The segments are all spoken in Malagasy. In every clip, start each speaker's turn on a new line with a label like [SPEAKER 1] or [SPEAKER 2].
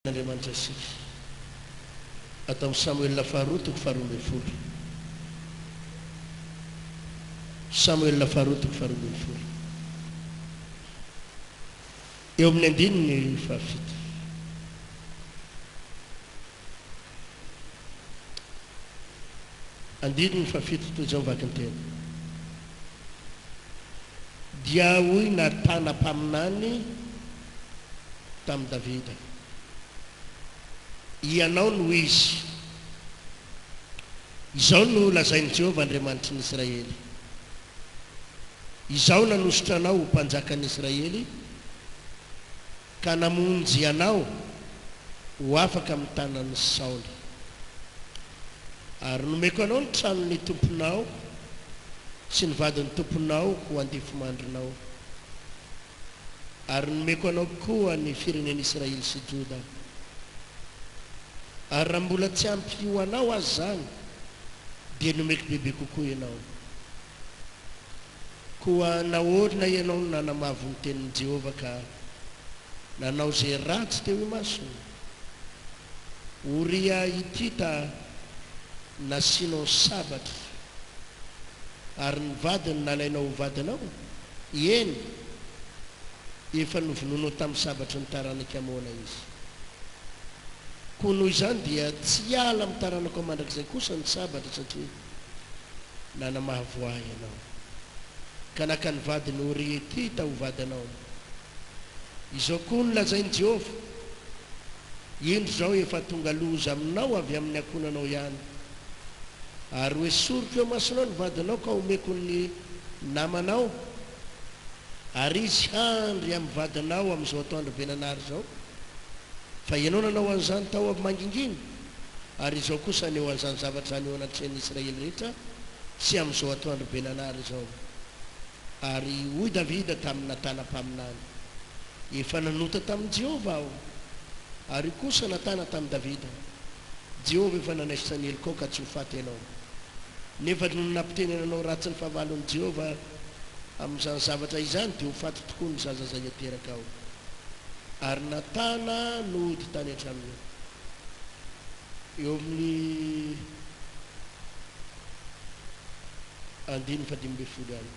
[SPEAKER 1] Andriamanitra sika atao Samuel faharotoko faharoambin'ny folo. Samuel faharotoko faharoambin'ny folo. Eo amin'ny andininy fahafito. Andininy fahafito toy izao vaky ny tena. Dia hoy natana mpaminany tamin'i Davida. Ianao no izy. Izao no lazain'i Jehovah Andriamanitry ny Israely. Izao nanositra anao ho mpanjakan'ny Israely, ka namonjy anao ho afaka amin'ny tanan'ny Saoly. Ary nomeko anao ny tranon'ny tomponao sy ny vadin'ny tomponao ho andifomandrinao. Ary nomeko anao koa ny firenen'i Israely sy Joda. Ary raha mbola tsy ampy ho anao azy zany, dia nomeko bebe kokoa ianao. Koa nahoana ianao no nanamavo ny tenin'i Jehovah ka nanao zay ratsy teo imasony. Uria Hitita nasianao sabatra, ary ny vadiny nalainao ho vadinao. Eny, efa novononao tamin'ny sabatra ny taranaka amoana izy. Koa noho izany dia tsy ala amin'ny taranako mandrakizay kosa ny sabatra, satria nanamavo ahy ianao. Ka naka ny vadiny Uria Hitita ho vadinao. Izao koa ny lazain'i Jehovah, indro zao efa tonga loza aminao avy amin'ny akonanao ihany. Ary hoe soroko eo masonao ny vadinao ka omeko ny namanao, ary izy handry amin'ny vadinao amin'izao atoandro benanary zao. Fa ianao nanao an'izany tao avy manginginy, ary izao kosa aneo an'izany zavatra zany eo anatrehan'ny Israely rehetra sy amin'izao atoandro benanary zao. Ary hoy Davida tamin'ny natana mpaminany, efa nanota tamin'i Jehovah aho, ary kosa natana tamin'i Davida. Jehovah efa nanaisitra ny heliko ka tsy ho faty ianao. Nefa no nampitenenanao ratsy ny fahavalon'i Jehovah amin'izany zavatra izany, dia ho faty tokoa ny zaza zay ateraka ao. Ary natana no ody tany hatramin'io. Eo amin'ny andiny fadimy folo any.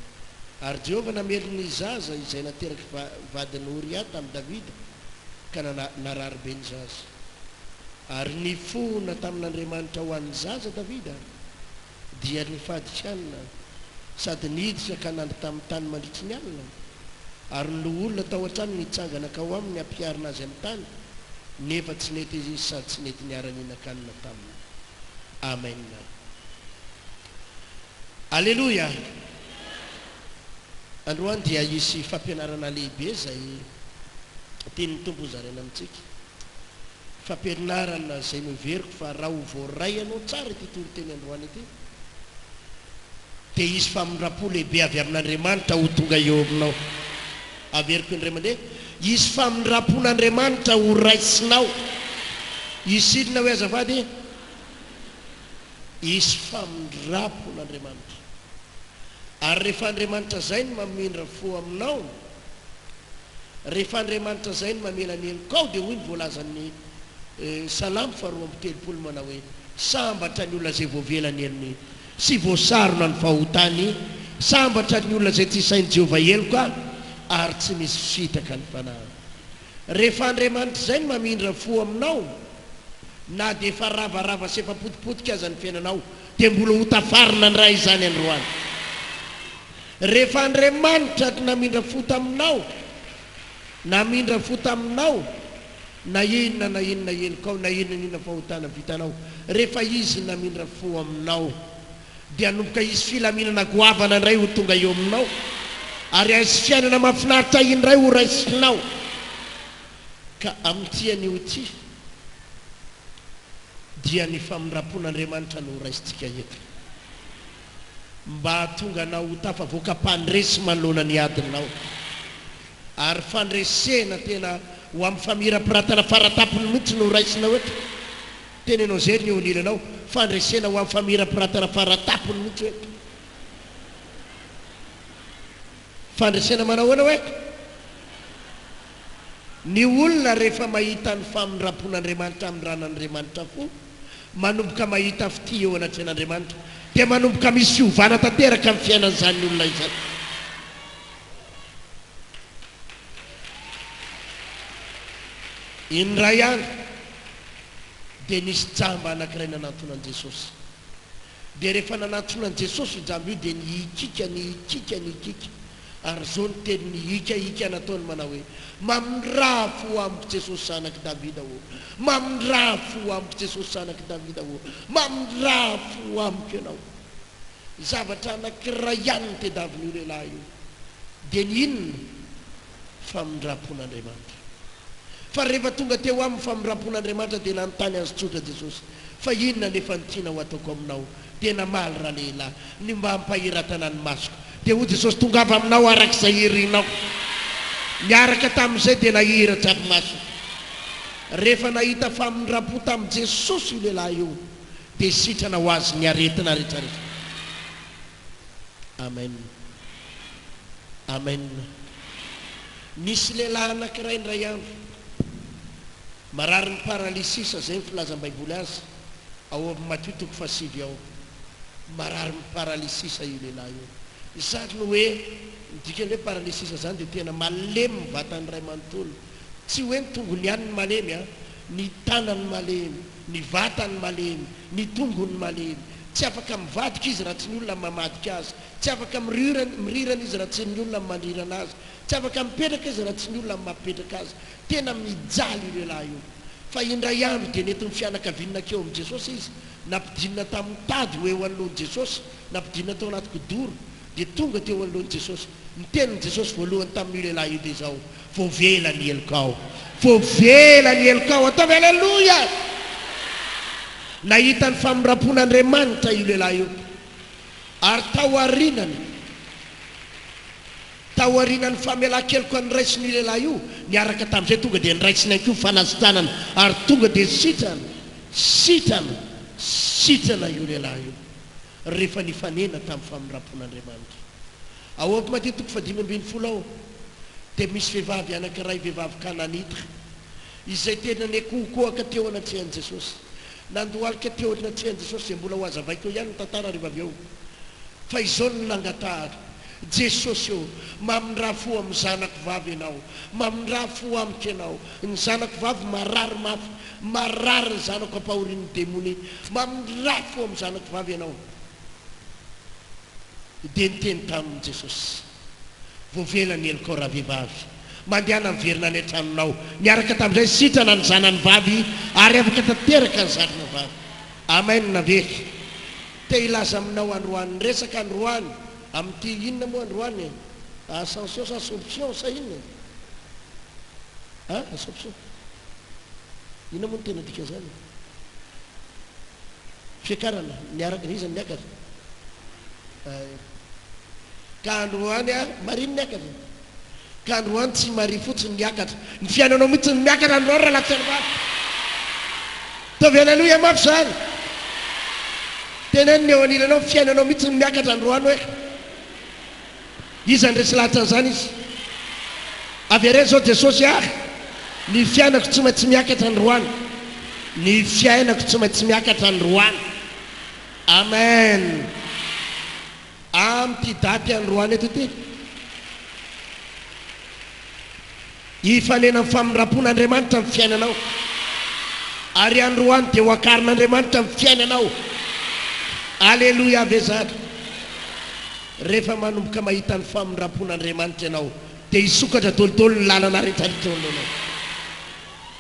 [SPEAKER 1] Ary Jehovah namely ny zaza izay nateraka vadiny Uria tamin'i Davida, ka narary be ny zaza. Ary ny fona tamin'Andriamanitra ho an'ny zaza Davida dia nifadikanina, sady niditra ka nandry tamin'ny tany mandritry ny alina. Ary ny olona tao an-trano nitsangana ka ho aminy ampiarina azy amin'ny tany, nefa tsy nety izy sady tsy nety niara-nihinan-kanina taminy. Amen. Alleluia. Androany dia isy fampianarana lehibe zay tian'ny tompo zaraina amintsika. Fampianarana zay miveriko fa raha ho voaray ianao tsara ity toro-teny androany ity, dia isy famindrapo lehibe avy amin'Andriamanitra ho tonga eo aminao. Averiko indray mandeha, isy famindrapon'Andriamanitra ho raisinao. Isy inona hoe azafady? Isy famindrapon'Andriamanitra. Ary rehefa Andriamanitra zay no mamindra fo aminao, rehefa Andriamanitra zay no mamela ny helikao, dia hoy ny voalazan'ny Salamo faharoa amby telopolo manao hoe sambatra ny olona zay voavelany elony sy voasarona ny fahotany, sambatra ny olona zay tsy sain'i Jehovah heloka ary tsy misy fitaka ny fanahy. Rehefa Andriamanitra zay no mamindra fo aminao, na dia efa ravarava sy efa potipotika aza ny fiainanao, dia mbola ho tafarina ny raha izany androany. Rehefa Andriamanitra no namindra fo taminao, namindra fo taminao, na inona helikao, na inona fahotana vitanao, rehefa izy namindra fo aminao, dia nomboka izy filaminana goavana indray ho tonga eo aminao, ary azy fiainana mahafinaritra indray ho raisinao. Ka amin'ity anio ity dia ny famindrapon'Andriamanitra no ho raisitsika eto, mba hatonga anao ho tafavoaka mpandresy manoloana ny adinao, ary fandresena tena ho amin'ny famirapiratana faratapony mihitsy no raisinao eto. Tena ianao zay ny eo anilanao, fandresena ho amin'ny famirapiratana faratapony mihitsy eto. Fandresena manao hoana hoe ny olona rehefa mahita ny famindrapon'Andriamanitra amin'ny ran'Andriamanitra fo manomboka mahita fity eo anatren'Andriamanitra dia manomboka misy fiovana tanteraka amin'ny fiainan'izany olona izany. Indray ihany dia nisy jamba anankiray nanantonan'i Jesosy. Dia rehefa nanantonan'i Jesosy io jamba io dia nikika ary zao ny teny nikika nataony manao hoe mamindraha fo amiko Jesosy zanaky Davida o, mamindraha fo amiko Jesosy zanaky Davida o, mamindraha fo amiko ianao. Zavatra anankiray ihany ny tediavin'io lehilahy io dia ny inona? Famindrapon'Andriamanitra. Fa rehefa tonga teo amin'ny famindrapon'Andriamanitra dia nanontany azy tsotra Jesosy, fa inona nefa ny tianao ataoko aminao? Tena maly raha lehilahy, ny mba hampahira-tana ny masoko. Dia ho Jesosy tonga avy aminao arak'izay hirinao. Niaraka tamin'izay dia nahira tsapy masoko. Rehefa nahita famindram-po tamin'i Jesosy io lehilahy io dia sitrana ho azy ny aretina rehetrarehetra. Amen. Amen. Nisy lehilahy anankiray indray andro marary ny paralysisa, zay ny filazam-baiboly azy ao amin'ny Matthieu 7 ao. Marary ny paralysisa io lehilahy io. Zany hoe dikan'ilay paralysisa zany dia tena malemy vatany ray manontolo. Tsy hoe ny tongony ihany ny malemy a, ny tanany malemy, ny vatany malemy, ny tongony malemy. Tsy afaka mivadika izy raha tsy ny olona mamadika azy, tsy afaka mirirana izy raha tsy ny olona mandrirana azy, tsy afaka mipetraka izy raha tsy ny olona mapetraka azy. Tena mijaly io lehilahy io. Fa indray andro dia nentin'ny fianakaviana keo amin'i Jesosy izy, nampidinina tamin'ny tady ho eo anoloan'i Jesosy, nampidinina tao anaty kodoro. Dia tonga teo anoloan'i Jesosy, nitenin'i Jesosy voalohany tamin'io lehilahy io dia izao: voavela ny heloko ao, voavela ny heloko ao. Ataovy aleloia! Nahita ny famindrapon'Andriamanitra io lehilahy io, ary tahoarinany famelan-keloko an'nyraisiny io lehilahy io, niaraka tamin'izay tonga dia niraisiny anko fanasitanana, ary tonga dia sitrana io lehilahy io rehefa nifanena tamin'ny famindrapon'Andriamanitra. Ao amin'ny Matthieu 5:20 ao dia misy vehivavy anankiray, vehivavy Kananita, izay tena nekohokohaka teo anatrehan'i Jesosy, nandohalika teo anatrehan'i Jesosy, izay mbola ho azavaiko ihany ny tantara rehefa avy eo. Fa izao no nangatahaka Jesosy eo: mamindraha fo amin'ny zanako vavy ianao, mamindraha fo amiko ianao. Ny zanako vavy marary mafy, marary ny zanako ampahorin'ny demony, mamindraha fo amin'ny zanako vavy ianao. Dia niteny tamin'i Jesosy: voavela ny heloko raha vehivavy, mandehana miverina any an-tranonao. Niaraka tamin'izay sitrana ny zanany vavy ary afaka tanteraka ny zanany vavy. Amen. Navery te ilaza aminao androany, resaka androany amin'ity inona moa androany? Ascension sa Assomption sa inona? Assomption. Inona moa ny tena dika zany? Fiakarana niaraka izy miakatra. Ka androany mariny miakatra, ka androany tsy mari fotsiny miakatra. Ny fiainanao mihitsy ny miakatra androany raha latsany vavy. Taovy aleloia mafy zany. Tena ny eo anilanao fiainanao mihitsy ny miakatra androany hoe izy andresy lahatra an'izany izy. Avy areny zao Jesosy: ny fiainako tsy maintsy miakatra androany, ny fiainako tsy maintsy miakatra androany. Amen. Amty daty androany eto ty hifanena amin'ny famindrapon'Andriamanitra amin'ny fiainanao, ary androany dia ho akarin'Andriamanitra amin'ny fiainanao. Aleloia vezatra. Rehefa manomboka mahita ny famindrapon'Andriamanitra ianao dia hisokatra dolodolo ny lalana rehetrarehetra oloanao.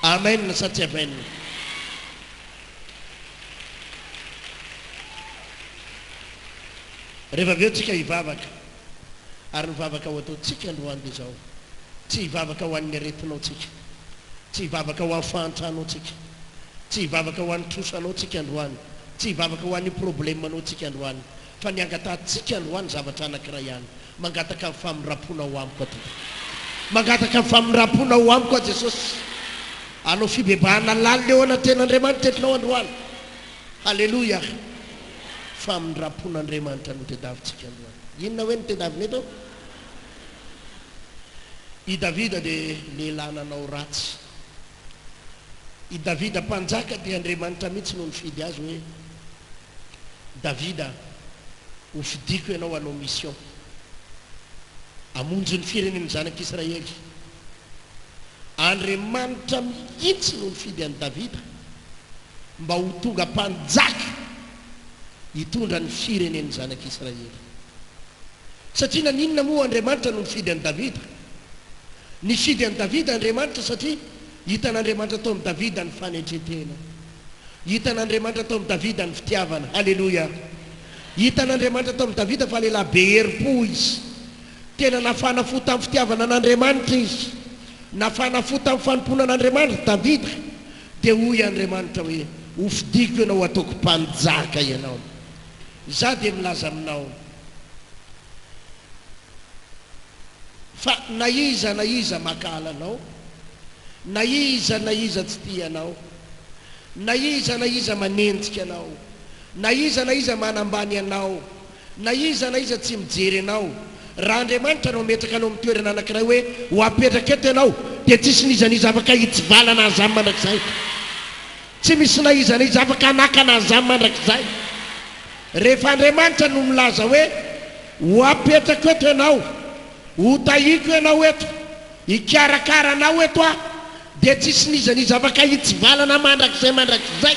[SPEAKER 1] Amen sa tsy amen? Rehefa avy eo tsika hivavaka, ary nivavaka ho ataotsika androany dia izao: tsy hivavaka ho an'ny aretinao tsika, tsy hivavaka ho amin'ny fahantrano tsika, tsy hivavaka ho an'ny trosanao tsika androany, tsy hivavaka ho an'ny problemanao tsika androany, fa ny angatatsika androany zavatra anankiray ihany: mangataka amin'ny famindraponao amiko ato, mangataka amin'ny famindraponao amiko a Jesosy. Anao fibebahana lalina eo anaten'Andriamanitra etinao androany. Halleluia. Famindrapon'Andriamanitra no tedavitsika androany. Inona hoe ny tedavina eto? I Davida dia lehilahy nanao ratsy. I Davida mpanjaka dia Andriamanitra mihitsy no nifidy azy hoe Davida, ho fidiko ianao hanao mission hamonjy ny firenen'ny zanak'Israely. Andriamanitra mihitsy no nifidy an'i Davida mba ho tonga mpanjaka hitondra ny firenen'ny zanak'Israely. Satria naninona moa Andriamanitra no nifidy an'i Davida? Nifidy an'i Davida Andriamanitra satria hitan'Andriamanitra tao amin'ny Davida ny fanetretena, hitan'Andriamanitra tao amin'ny Davida ny fitiavana. Halleloja. Hitan'Andriamanitra tao amin'ny Davida fa lehilahy be herim-po izy, tena nafanafota amin'ny fitiavana an'Andriamanitra izy, nafanafota amin'ny fanompona an'Andriamanitra Davida. Dia hoy Andriamanitra hoe ho fidiko ianao ataoko mpanjaka ianao. Za dia milaza aminao fa na iza makala anao, na iza tsy tia anao, na iza manenjika anao, na iza manambany anao, na iza tsy mijery anao, raha Andriamanitra no metraka anao amin'ny toerana anankiray hoe ho apetraka eto ianao, dia tsisy nizaniza afaka hitsivalana azy amin'ny mandrakizay, tsy misy naiza afaka hanakana azy amin'ny mandrakizay. Rehefa Andriamanitra no milaza hoe ho apetraka eto ianao, ho tahiko ianao eto, hikarakara anao eto dia tsisy nizaniza afaka hitsivalana mandrakizay.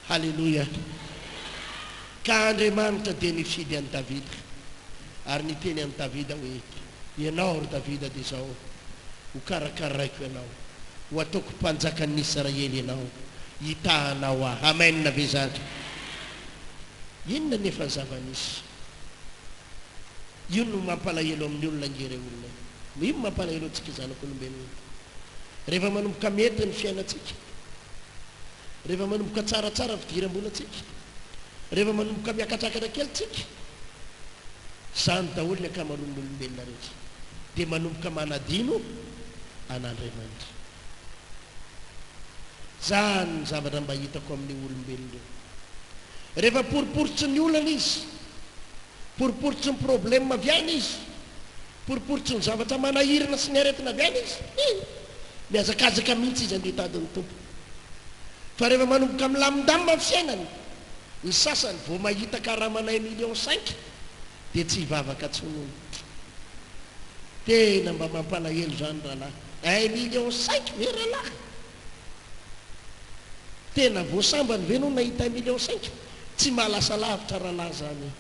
[SPEAKER 1] Halleluja. Ka Andriamanitra dia nifidy an'i Davida ary niteny an'i Davida hoe ianao ry Davida dia zao ho karakaraiko ianao, ho ataoko mpanjakan'ny Israely ianao, hitahanao aho. Amen na ve zany? Inona nefa zava-nisy? Io no mampalahelo amin'ny olona ngere olona. Io mampalahelo antsika zanak'olombelona. Rehefa manomboka mety ny fiainantsika, rehefa manomboka tsaratsara fidiram-bolantsika, rehefa manomboka miakatrakatra kely tsika, zany daholo ny akamaroan'ny olombelona rehetra dia manomboka manadino an'Andriamanitra. Zany ny zavatra mba hitako amin'ny olombelona. Rehefa poriporitsy ny olana izy, poriporitsy ny problème avy any izy, poriporitsy ny zavatra manahirana sy ny aretina avy any izy, miazakazaka mihitsy izy andeha tadin'ny tompo. Fa rehefa manomboka milamindamina fiainany, ny sasany vao mahita karamana 1,5 dia tsy hivavaka tsonony. Tena mba mampalahelo zany rahalahy. 1,5 ve rahalahy? Tena voasambany ve no nahita 1,5? Tsy mahalasa lavitra rahalahy zany.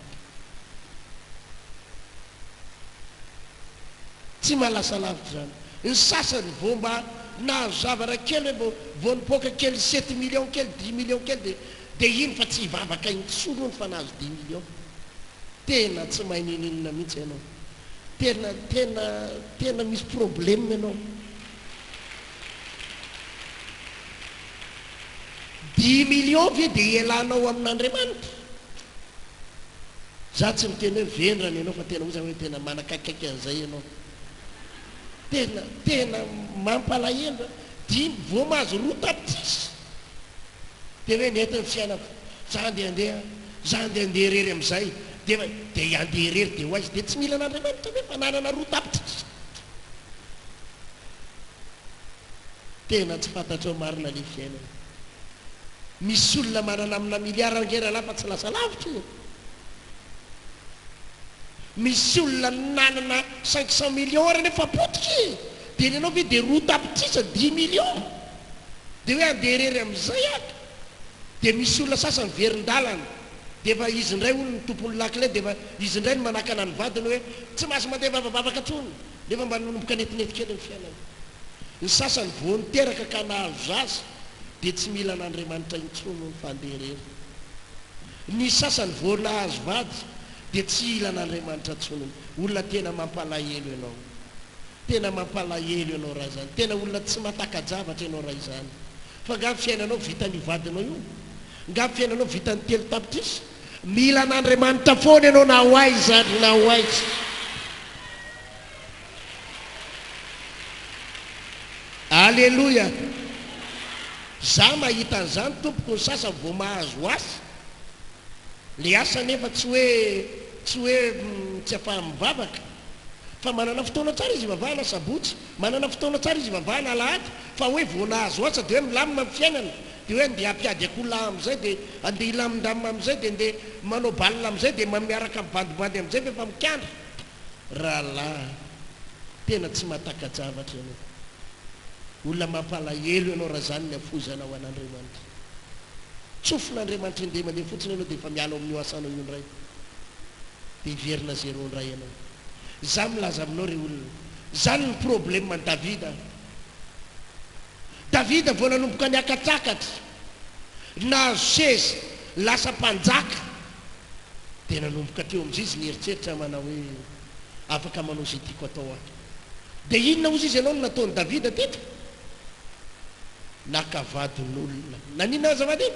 [SPEAKER 1] Tsy mahalasa lavitra zany. Ny sasany vao mba nahazo zavatra kely hoe vao nipoaka kely 7 millions kely 10 millions kely dia iny fa tsy hivavaka iny tsolony fa nahazo 10 millions. Tena tsy mahay ninina mihitsy ianao. Tena misy problème ianao. 10 millions ve dia ialanao amin'Andriamanitra? Za tsy miteny hoe vendrana ianao fa tena oza hoe tena manakakaiky an'izay ianao. Tena mampalahelo. Vao mahazo roa tapitrisa dia hoe nety ny fiainako, za andeha irery amin'izay, dia andeha irery dia ho aizy dia tsy mila an'Andriamanitra ve fa nanana roa tapitrisa. Tena tsy fantatrao marina le fiainana. Misy olona manana amina miliara ngera lafa tsy lasa lavitra io. Misy olona nanana 500 millions ary nefa potiky, dia ianao ve dia roa tapitrisa 10 millions dia hoe andeha irery amin'izay aky. Dia misy olona sasany verin-dalana, dia efa izy indray olona ny tompon'ny lakile, dia efa izy indray ny manakana ny vadiny hoe tsy mahazo mandeha vavavavaka tsony, nefa mba nomboka netinety kely ny fiainana. Ny sasany vao niteraka ka nahazo azy dia tsy mila an'Andriamanitra intsony ny fandeha irery. Ny sasany vao nahazo vady dia tsy ila an'Andriamanitra tsony. Olona tena mampalahelo ianao, tena mampalahelo ianao raha zany, tena olona tsy mataka-javatra ianao raha izany. Fa nga fiainanao vitany vadinao io, nga fiainanao vitany telo tapitrisa, mila an'Andriamanitra foana ianao na ho aiza ary na ho aiza. Alleluja. Za mahita an'izany tompoko, ny sasany vao mahazo asa, le asa nefa tsy hoe tsy afaha mivavaka, fa manana fotoana tsara izy vavahana sabotsy manana fotoana tsara izy vavahana alahady fa hoe vonahazo asa dia hoe milamina amin'ny fiainana dia hoe andeha hampiady akola amin'izay dia andeha hilamindamina amin'izay dia andeha manao balina amin'izay dia miaraka mibandibandy amin'izay fa efa mikandra rahalahy tena tsy mahatakajavatra ianao olona mampalahelo ianao raha zany ny afozana ho an'Andriamanitra tsofin'Andriamanitra indray mandeha fotsiny ianao dia efa miala amin'io asanao io ndray dia hiverina zero ndray ianao za milaza aminao re olona zany ny problème ny Davida vao nanomboka ny akatsakatra nahazo seza lasa mpanjaka dia nanomboka teo amin'izy izy nieritreritra manao hoe afaka manao zay tiako atao ato dia inona ozy izy ianao no nataony Davida teto nakavadin'olona nanina azavady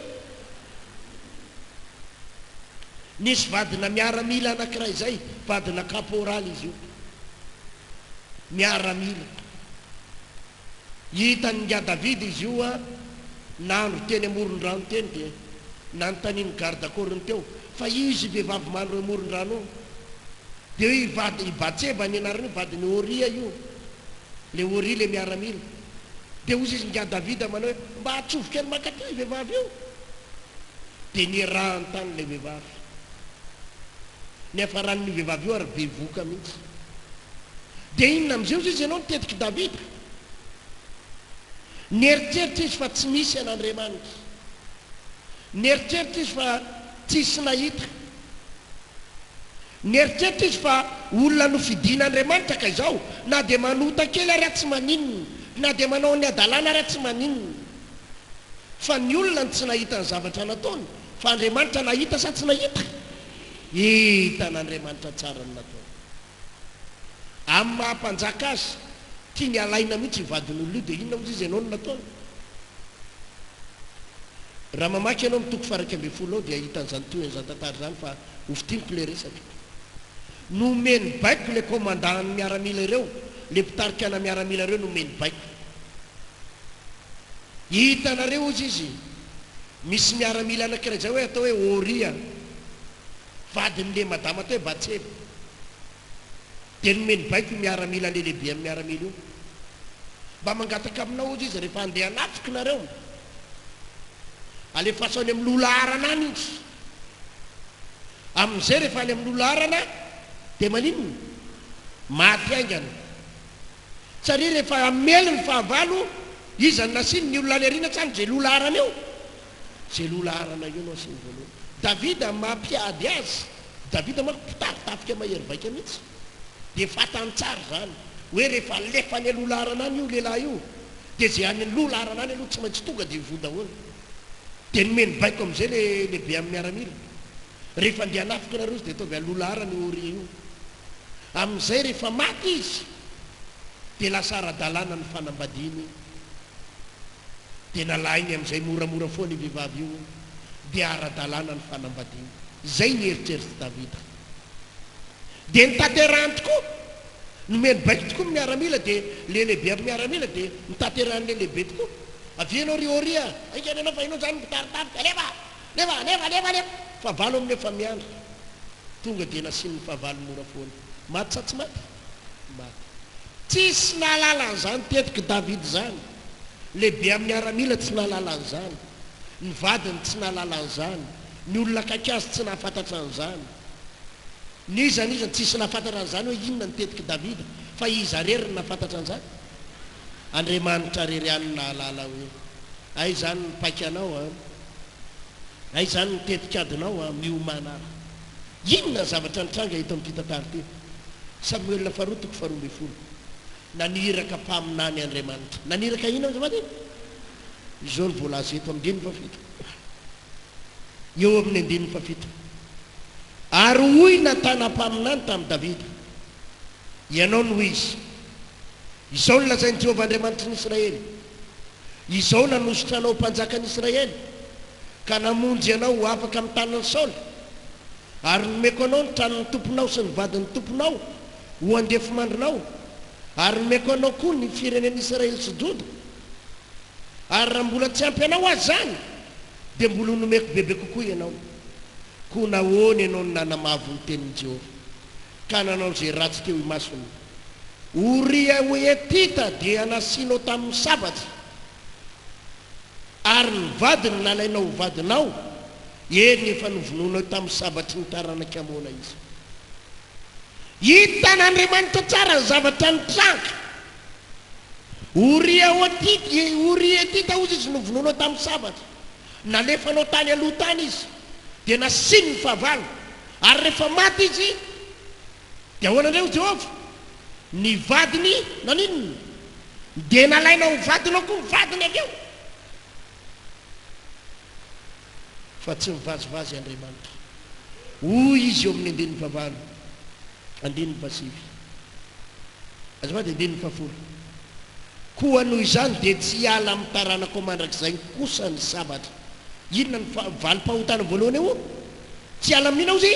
[SPEAKER 1] nisy vadina miaramila anankiray zay vadina kaporaly izy io miaramila hitany nga Davida izy io a nandro teny amoron-drano teny dia nanontaniany garde corps-ny teo fa izy vehivavy mandro amoron-drano dia i Batseba ny anarany vadiny Oria io le Oria le miaramila dia ozy izy nga Davida manao hoe mba atsofoka ny makaty vehivavy io dia nirahany tany le vehivavy nefa ranony vehivavy io ary be voka mihitsy dia inona amin'izay ozy izy ianao nitetiky Davida nieritreritra izy fa tsy misy an'Andriamanitra nieritreritra izy fa tsisy nahita nieritreritra izy fa olona nofidian'Andriamanitra ka izao na dia manota kely ary tsy maninona na dia manao ny adalana ary tsy maninona fa ny olona ny tsy nahita ny zavatra nataony fa Andriamanitra nahita sa tsy nahita hita n'Andriamanitra tsara ny nataony amin'ny mahampanjaka azy tia ny alaina mihitsy ivadin'olona io dia inona ozy izy ianao no nataony raha mamaky ianao mitoko faraka amby folo ao dia hitan'izany toen'izany tantara zany fa hofitiniko le resaka nomeny baiko le commandant miaramila ireo le mpitarika ana miaramila ireo nomeny baiko hitanareo ozy izy misy miaramila anankiray zay hoe atao hoe Oria vadin'le madama atao hoe Batseba dia nomeny baiko miaramila le lehibe amin'ny miaramila io mba mangataka aminao ozy izy rehefa andeha hanafiky nareo alefaso any amin'ny lola arana any izy amin'izay rehefa any amin'ny lola arana dia maninona maty aingana satria rehefa amely ny fahavalo izy any nasiny ny olona any ariana tsany zay lola arana eo zay lola arana io no asiny voalohany Davida mampiady azy Davida manko mpitaritafika mahery vaika mihitsy dia fatany tsara zany hoe rehefa lefa ny lola arana any io lehilahy io dia zay any lola arana any aloha tsy maintsy tonga dia vo daholo dia nomeny baiko amin'izay lehibe amin'ny miaramila rehefa andeha hanafika nareo izy dia ataovy alola arany Oria io amin'izay rehefa maty izy dia lasa ara-dalàna ny fanambadiany dia nalainy amin'izay moramora foana ny vehivavy io dia ara-dalàna ny fanambadiany zay nieritreritry Davida dia nitaterahany tokoa nomeny baiko tokoa ny miaramila dia le lehibe amin'ny miaramila dia nitaterahany le lehibe tokoa avianao ry Oria aikany anao fa inao zany mitaritafika lefa favalo amin'ny efa miandra tonga dia nasiany favalo mora foana maty sa tsy maty maty tsisy nahalalan'izany tetiky Davida zany lehibe amin'ny miaramila tsy nahalalan'izany ny vadiny tsy nahalalan'izany ny olona akaiky azy tsy nahafantatra an'izany nizany tsisy nahafantatra an'izany hoe inona ny tetiky Davida fa iza rery ny nahafantatra an'izany Andriamanitra rery any nahalala hoe ay zany nipaiky anao a ay zany nitetika adinao a miomana ara inona zavatra nitranga hita amin'ity tantara ty Samuel faharotoko faharoamby folo naniraka mpaminany Andriamanitra naniraka ina zavady izao ny voalaza eto amin'ny andininy fafito eo amin'ny andininy fafito ary hoy natana-paminany tamin'ny Davida ianao no izy izao ny lazainy Jehovah Andriamanitra n'Israely izao nanositra anao mpanjakan'Israely ka namonjy ianao ho afaka amin'ny tanan'ny Saoly ary nomeko anao ny tranon'ny tomponao sy ny vadin'ny tomponao ho andefy mandrinao ary nomeko anao koa ny firenen'Israely sy Joda ary raha mbola tsy ampy anao azy zany dia mbola nomeko bebe kokoa ianao koa nahoany ianao ny nanamavo ny tenin'i Jehovah ka nanao zay ratsy teo imasony Uria Etita dia nasinao tamin'ny sabatra ary ny vadiny nalainao vadinao eny efa novononao tamin'ny sabatry ny taranaka amona izy. Hitan'Andriamanitra tsara ny zavatra nitranga. Uria Etita ozy izy novononao tamin'ny sabatra, nalefanao tany aloha tany izy dia nasiny ny fahavalo, ary rehefa maty izy dia ahoana indray ho Jehovah? Ny vadiny naninona dia nalainao vadinao koa vadiny aveo, fa tsy mivazivazy Andriamanitra. Hoy izy eo amin'ny andininy fahavalo, andininy pasivy, azafady andininy fahafolo. Koa noho izany dia tsy hiala amin'ny taranako mandrakizay kosa ny sabatra. Inona ny valim-pahotana voalohany eo? Tsy hiala amin'ina ozy?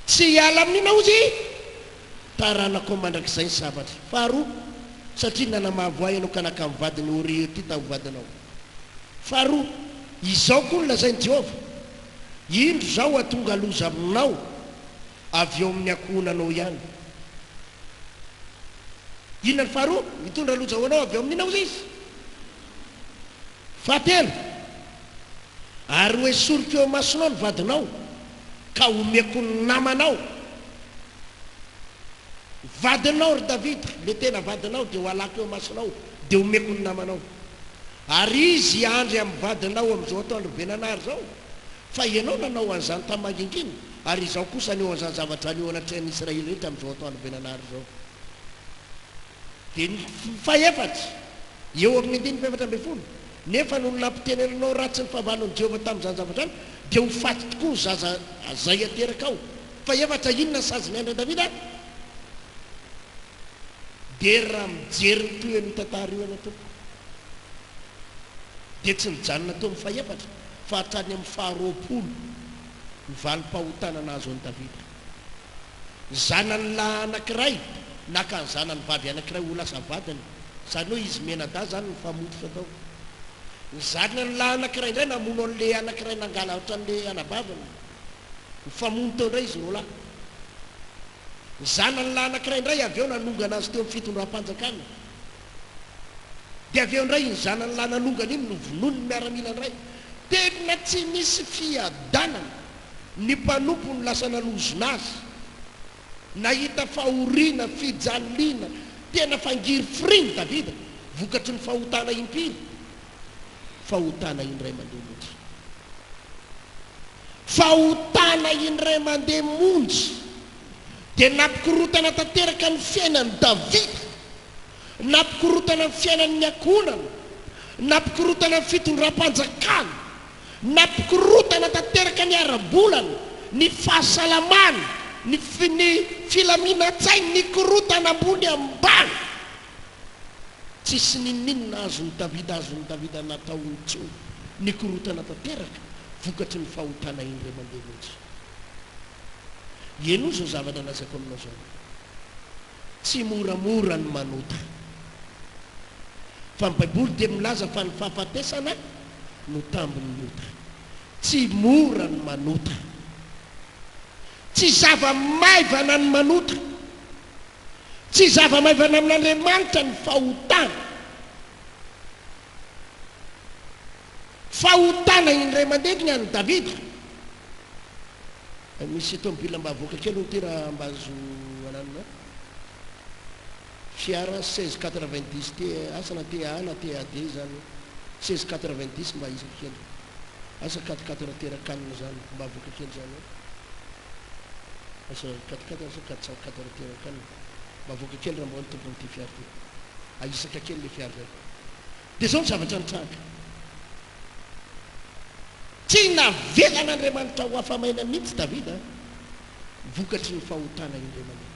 [SPEAKER 1] Tsy hiala amin'ina ozy? Taranako mandrakizay ny sabatra. Faharoa, satria nanamahavoay ianao ka naka amin'ny vadiny Uria Etita ho vadinao. Faharoa, izao koa ny lazain'i Jehovah, indro zao atonga loza aminao avy eo amin'ny akohonanao ihany. Inona ny faharoa? Mitondra loza ho anao avy eo amin'ina ozy izy? Fahatelo, ary hoe sorika eo masonao ny vadinao ka omeko ny namanao. Vadinao ry Davida, le tena vadinao dia ho alako eo masonao dia omeko ny namanao. Ary izy andry amin'ny vadinao amin'izao atoandro benanary zao, fa ianao nanao an'izany tamin'ny mangingina, ary izao kosa aneo an'izany zavatra aneo anatrehan'ny Israely rehetra amin'izao atoandro benanary zao. Dia ny faefatra eo amin'ny andininy faefatra ambin'ny folo, nefa no nampitenenanao ratsy ny fahavalon'i Jehovah tamin'izany zavatra any dia ho faty tokoa ny zaza zay ateraka ao. Faefatra inona saziny andra Davida? Dia raha mijery ny toy ny tantara io ianao tompoko, dia tsy nijanona teo amin'ny faefatra fa hatrany amin'ny faharoapolo ny valim-pahotana nahazo an'i Davida. Zanany lahy anankiray naka ny zanany vavy anankiray ho lasa vadiny, izany hoe izy menada zany ny famototra tao. Ny zanany lahy anankiray indray namono an'le anankiray nangala ohatran'le anabaviny, ny famono teo indray izy no lahy. Ny zanany lahy anankiray indray avy eo nanongana azy teo amin'ny fitondram-panjakana, dia avy eo indray ny zanany lahy nanongana iny no vonony miaramila indray. Tena tsy misy fiadanana, ny mpanompo ny lasa nalozona azy, nahita fahoriana, fijaliana, tena fangiry friny Davida, vokatry ny fahotana impiny. Fahotana indray mandeha monjy, fahotana indray mandeha monjy, dia nampikorotana tanteraka ny fiainan'i Davida, nampikorotana ny fiainan'ny akonana, nampikorotana ny fitondram-panjakana, nampikorotana tanteraka ny ara-bolana, ny fahasalamana, ny filaminatsainy, ny korotana ambony ambany. Tsisy ninninona azon'ny Davida natao intsony, ny korotana tanteraka vokatry ny fahotana indray mandeha monjy. Eno zao zavatra nazako aminao zao, tsy moramora ny manota, fa ny Baiboly dia milaza fa ny fahafatesana no tambiny nota. Tsy mora ny manota, tsy zava-maivana ny manota, tsy zava-maivana amin'Andriamanitra ny fahotana. Fahotana indray mandeha ny an'i Davida. Misy eto mibila mba avoaka kely ho ty raha mba azo ananina fiara 1690 ty asa na ty A na ty AD zany, 1690 mba isaka kely, asa 44 terakanina zany mba avoaka kely zany, asa 44 asa 404 terakanina mba avoaka kely raha mba ny tompony ty fiara ty, aisaka kely le fiara zay. Dia zao ny zavatra nitranga, tsy navelan'Andriamanitra ho afamaina mihitsy Davida, vokatry ny fahotana indray mandeha.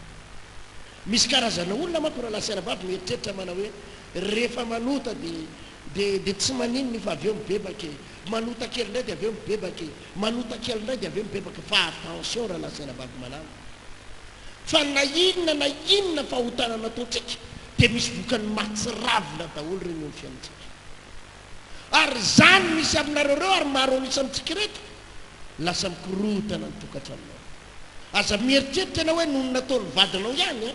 [SPEAKER 1] Misy karazana olona manko raha lasaina-bavy mieritreritra manao hoe rehefa manota dia tsy maninony fa avy eo mibebaka, manota kely indray dia avy eo mibebaka, manota kely indray dia avy eo mibebaka. Fa attention raha lasaina-bavy manano, fa na inona fahotana nataontsika dia misy vokany matsiravina daholo reny eo ny fiainantsika. Ary zany misy aminareo reo, ary maro misy amintsika reto, lasa mikorotana ny tokantranonao. Aza mieritreritra ianao hoe noho nataony vadinao ihany,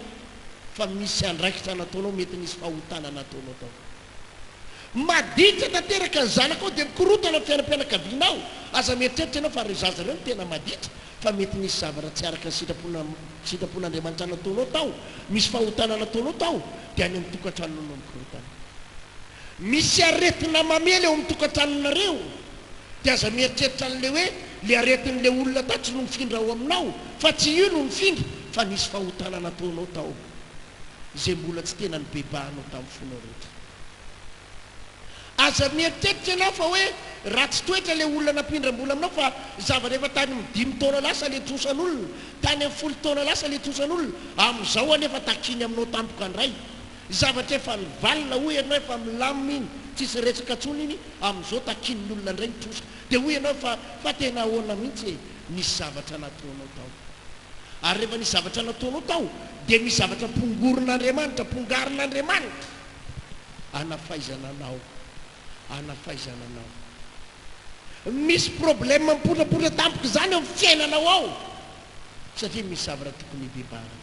[SPEAKER 1] fa misy andraikitra nataonao mety nisy fahotana nataonao tao. Maditra tanteraka ny zanakao dia mikorotana fiainam-pianakavianao. Aza mieritreritra ianao fa ry zaza reo no tena maditra fa mety nisy zavatra tsy araka ny sitrapon'Andriamanitra nataonao tao, misy fahotana nataonao tao dia any amin'ny tokantranonao mikorotana. Misy aretina mamely eo amin'ny tokantranonareo dia aza mieritreritra an'le hoe le aretin'le olona tatsy no mifindra ao aminao, fa tsy io no mifindra fa nisy fahotana nataonao tao izay mbola tsy tena ny bebahanao tamin'ny fonao rehetra. Aza mieritreritra ianao fa hoe ratsy toetra le olona nampindram-bola aminao fa zavatra efa tany amin'ny 5 taona lasa le trosan'olona, tany amin'ny 10 taona lasa le trosan'olona, amin'izao anefa takiny aminao tampoka andray. Zavatra efa nivalina hoy ianao efa milamina iny, tsisy resaka tsony iny, amin'izao takin'olona indray ny trosa. Dia hoy ianao fa tena ahoana mihitsy nisy zavatra nataonao tao. Ary rehefa nisy zavatra nataonao tao dia misy zavatra pongorin'Andriamanitra, pongarin'Andriamanitra anafaizana anao. Misy problème mipotrapotra tampoka zany eo amin'ny fiainanao ao satria misy zavatra tokony hibebahana.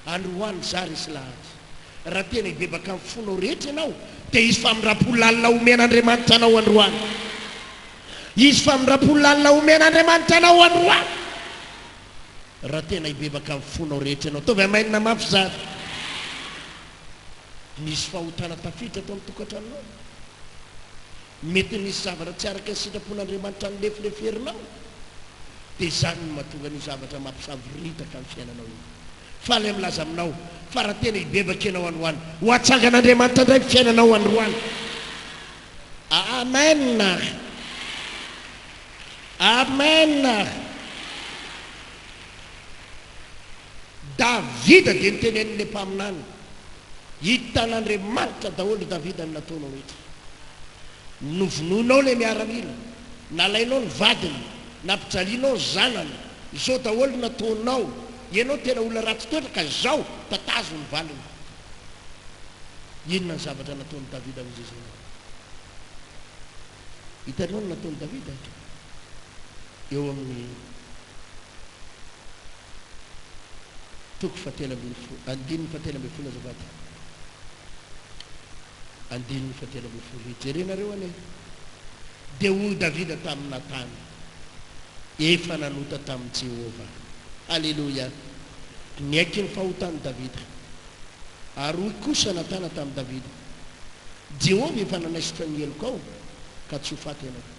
[SPEAKER 1] Androany za resy lahatra, raha tena hibebaka amin'ny fonao rehetra ianao dia izy famindram-polalina omen'Andriamanitra anao androany. Izy famindram-polalina omen'Andriamanitra anao androany raha tena hibebaka amin'ny fonao rehetra ianao. Tovy amainina mafy zany. Misy fahotana tafiditra atao amin'ny tokantranonao, mety nisy zavatra tsy araka ny sitrapon'Andriamanitra ny lefileferinao dia zany no mahatonga ny zavatra mampisaviritaka amin'ny fiainanao iny. Fa le milaza aminao fa raha tena hibebaka ianao androany ho atsangan'Andriamanitra indray fiainanao androany. Amen, amen. Davida dia nitenen'le mpaminany, hitan'Andriamanitra daholo Davida ny nataonao rehetra. Novonoinao le miaramila, nalainao ny vadiny, nampijalianao ny zanany, izao daholo nataonao. Ianao tena olona ratsy toetra ka izao tatazo ny valiny. Inona ny zavatra nataony Davida amin'izay zany? Hitanao ny nataony Davida eo amin'ny toko 7 andininy 7 azavady, andininy 7. Jerenareo ane dia hoy Davida tamin'ny Natana, efa nanota tamin'ny Jehova. Alleluia. Niaiky ny fahotany Davida. Ary hoy kosa Natana tamin'ny Davida, Jehova efa nanaisitra ny heloko ao ka tsy ho faty ianao.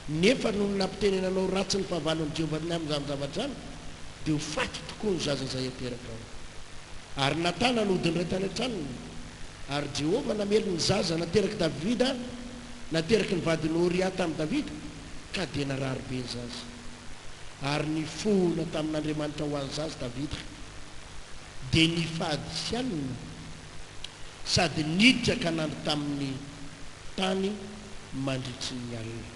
[SPEAKER 1] Nefa no nampitenenanao ratsy ny fahavalon'ny Jehova ny amin'izany zavatra zany dia ho faty tokoa ny zaza izay ateraka ao. Ary Natana nodiny ray tany an-tranony, ary Jehova namely ny zaza nateraky Davida, nateraky ny vadiny Oria tamin'ny Davida ka dia narary be ny zaza. Ary nifohona tamin'Andriamanitra ho an'ny zaza Davida dia nifady sy alina sady niditra ka nandro tamin'ny tany mandritry ny alina.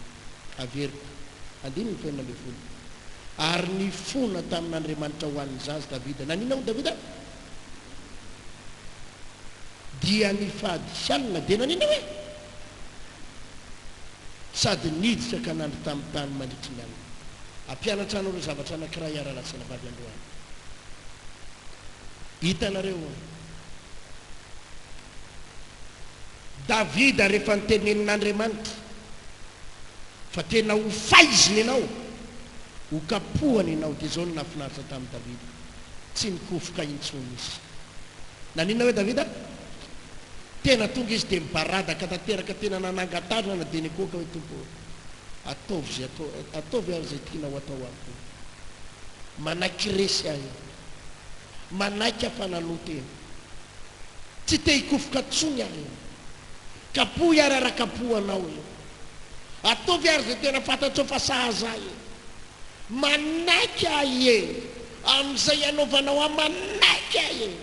[SPEAKER 1] Averiko andininy 9. Ary nifohona tamin'Andriamanitra ho an'ny zaza Davida. Nanina ho Davida? Dia nifady sy alina dia nanina hoe? Sady niditra ka nandro tamin'ny tany mandritry ny alina. Ampianatra anao ireo zavatra anankiray iara-lasina vavy androany. Hitanareo Davida rehefa nitenenin'Andriamanitra fa tena ho faiziny ianao, ho kapohany ianao, dia izao no nafinaritra tamin'ny Davida, tsy nikofoka intsony izy. Nanina hoe Davida? Tena tonga izy dia mibaradaka tanteraka, tena nanangatarina na dia nikoka hoe tompo ataovy ary izay tiana ho atao amiko. Manaiky resy ahy, manaiky afananoty, tsy te hikofoka tsony ahy, kapohy ary ara-kapohanao io, ataovy ary izay tena fantatrao fa sahaza ahy, manaiky ahy e, amin'izay anaovanao ahy manaiky ahy e.